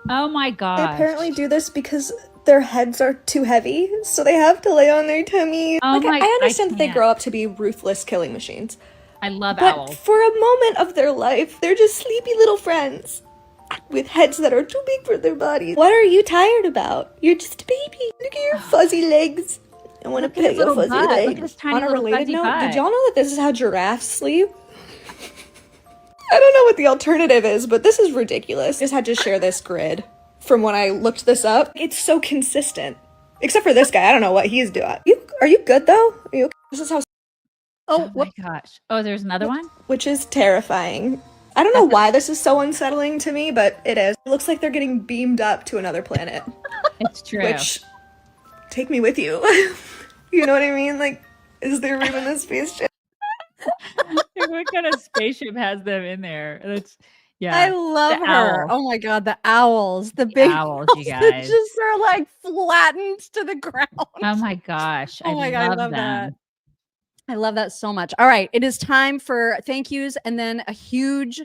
Oh my God. They apparently do this because their heads are too heavy, so they have to lay on their tummy. Oh I understand that they can't. grow up to be ruthless killing machines. I love But owls. for a moment of their life, they're just sleepy little friends with heads that are too big for their bodies. What are you tired about? You're just a baby. Look at your fuzzy legs. I want to pet your fuzzy leg. Look at this tiny On a little related fuzzy note, butt. did y'all know that this is how giraffes sleep? I don't know what the alternative is, but this is ridiculous. Just had to share this grid from when I looked this up. It's so consistent. Except for this guy. I don't know what he's doing. Are you good though? Are you okay? This is how. Oh my gosh. Oh, there's another one? Which is terrifying. I don't know why this is so unsettling to me, but it is. It looks like they're getting beamed up to another planet. It's true. Which, take me with you. You know what I mean? Like, is there room in this spaceship? What kind of spaceship has them in there? I love The her. owl. Oh my God, the owls, the big owls, you that guys. just are like flattened to the ground. Oh my gosh. Oh my God, I love that. them. I love that so much. All right, it is time for thank yous and then a huge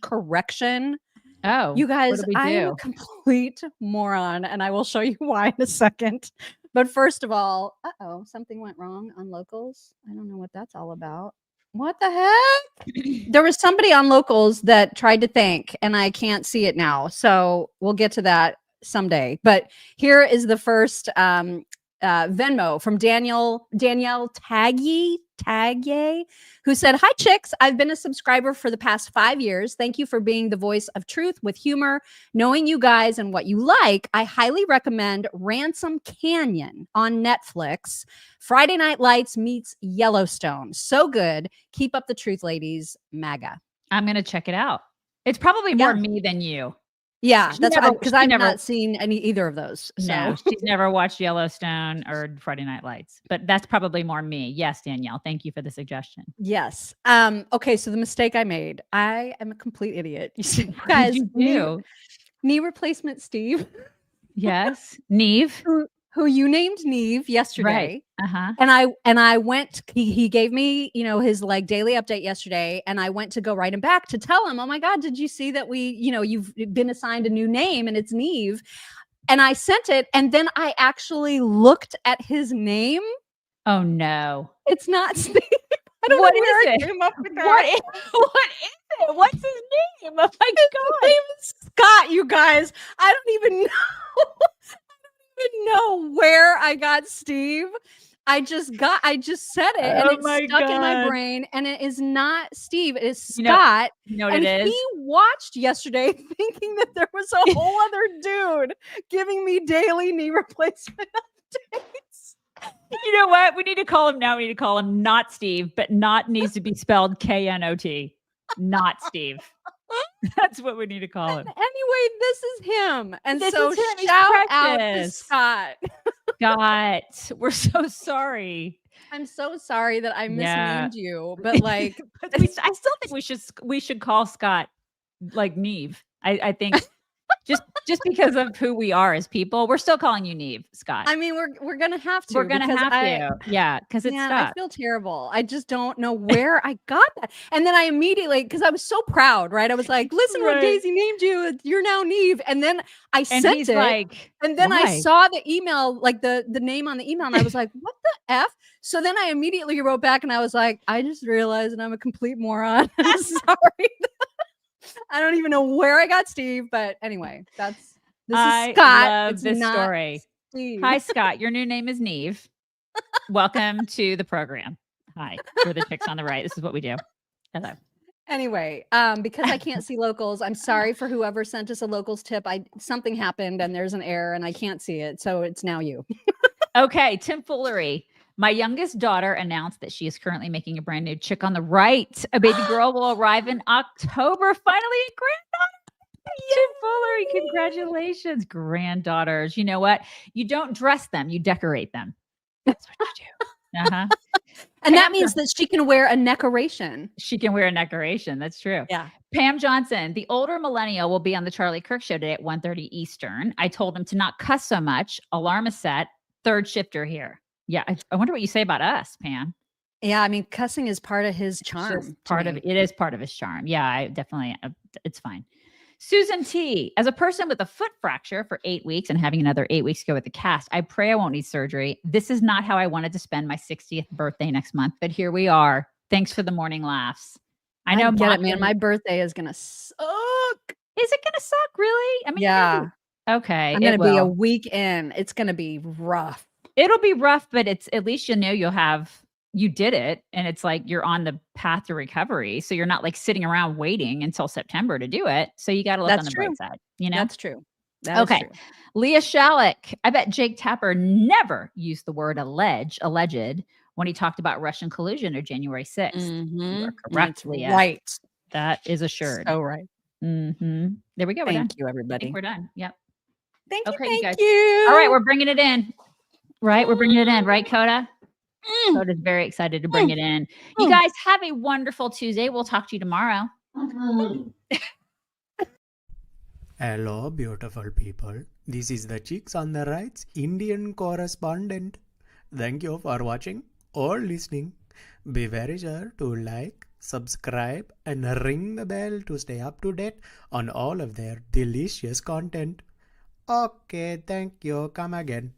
correction. Oh, You guys, what did we I am do? a complete moron, and I will show you why in a second. But first of all, something went wrong on locals. I don't know what that's all about. What the heck? There was somebody on Locals that tried to thank, and I can't see it now. So we'll get to that someday. But here is the first Venmo from Danielle Tagye, who said, "Hi chicks, I've been a subscriber for the past 5 years. Thank you for being the voice of truth with humor. Knowing you guys and what you like, I highly recommend Ransom Canyon on Netflix. Friday Night Lights meets Yellowstone. So good. Keep up the truth, ladies. MAGA." I'm going to check it out. It's probably more me than you. Yeah, that's because I've not seen either of those. So. No, she's never watched Yellowstone or Friday Night Lights, but that's probably more me. Yes, Danielle, thank you for the suggestion. Yes. Okay, so the mistake I made, I am a complete idiot. You see, guys, knee replacement Steve. Yes, Neve. Who you named Neve yesterday. Right. Uh-huh. And I went, he gave me, his like daily update yesterday, and I went to go write him back to tell him, oh my God, did you see that you've been assigned a new name and it's Neve? And I sent it, and then I actually looked at his name. Oh no. It's not Steve. I don't what know where is I it? came up with that. What is it? What's his name? Oh my God. His name is Scott, you guys. I don't even know. Know where I got Steve. I just said it, and it's stuck in my brain, and it is not Steve. It is Scott. You know what it is? He watched yesterday thinking that there was a whole other dude giving me daily knee replacement updates. You know what? We need to call him now. We need to call him not Steve, but not needs to be spelled Knot. Not Steve. That's what we need to call him. Anyway, this is him. And this so is him. Shout out to Scott. Scott, we're so sorry. I'm so sorry that I misnamed you, but like but I still think we should call Scott like Neve. I think just because of who we are as people, we're still calling you Neve, Scott. I mean, we're gonna have to. We're gonna have to. Yeah, because it's Scott. I feel terrible. I just don't know where I got that. And then I immediately, because I was so proud, right? I was like, listen, what Daisy named you. You're now Neve. And then I sent it. Like, and then why? I saw the email, like the name on the email, and I was like, what the F? So then I immediately wrote back and I was like, I just realized that I'm a complete moron. I'm sorry. I don't even know where I got Steve, but anyway, this is Scott. Love this story. Steve. Hi, Scott. Your new name is Neve. Welcome to the program. Hi, we're the chicks on the right. This is what we do. Hello. Anyway, because I can't see locals, I'm sorry for whoever sent us a locals tip. Something happened and there's an error and I can't see it, so it's now you. Okay, Tim Foolery. My youngest daughter announced that she is currently making a brand new chick on the right. A baby girl will arrive in October. Finally, a granddaughter. Tim Foolery, congratulations, granddaughters. You know what? You don't dress them, you decorate them. That's what you do. Uh-huh. And that means that she can wear a neckoration. She can wear a neckoration. That's true. Yeah. Pam Johnson, the older millennial will be on the Charlie Kirk show today at 1:30 Eastern. I told him to not cuss so much. Alarm is set. Third shifter here. Yeah, I wonder what you say about us, Pam. Yeah, I mean, cussing is part of his charm. It is part of his charm. Yeah, I definitely, it's fine. Susan T, as a person with a foot fracture for 8 weeks and having another 8 weeks to go with the cast, I pray I won't need surgery. This is not how I wanted to spend my 60th birthday next month, but here we are. Thanks for the morning laughs. I know, man. My birthday is gonna suck. Is it gonna suck? Really? I mean, yeah. Okay. I'm gonna be a week in. It's gonna be rough. It'll be rough, but it's at least you did it, and it's like you're on the path to recovery. So you're not like sitting around waiting until September to do it. So you got to look on the bright side. You know, that's true. Okay. True. Leah Shallak. I bet Jake Tapper never used the word alleged when he talked about Russian collusion or January 6th. Mm-hmm. You are correct, Leah. Right. That is assured. So right. Mm-hmm. There we go. Thank you, everybody. I think we're done. Yep. Thank you. Okay, Thank you guys. you. All right, we're bringing it in. Right, we're bringing it in, right, Coda? Coda's very excited to bring it in. You guys have a wonderful Tuesday. We'll talk to you tomorrow. Hello, beautiful people. This is the Chicks on the Right's Indian correspondent. Thank you for watching or listening. Be very sure to like, subscribe, and ring the bell to stay up to date on all of their delicious content. Okay, thank you. Come again.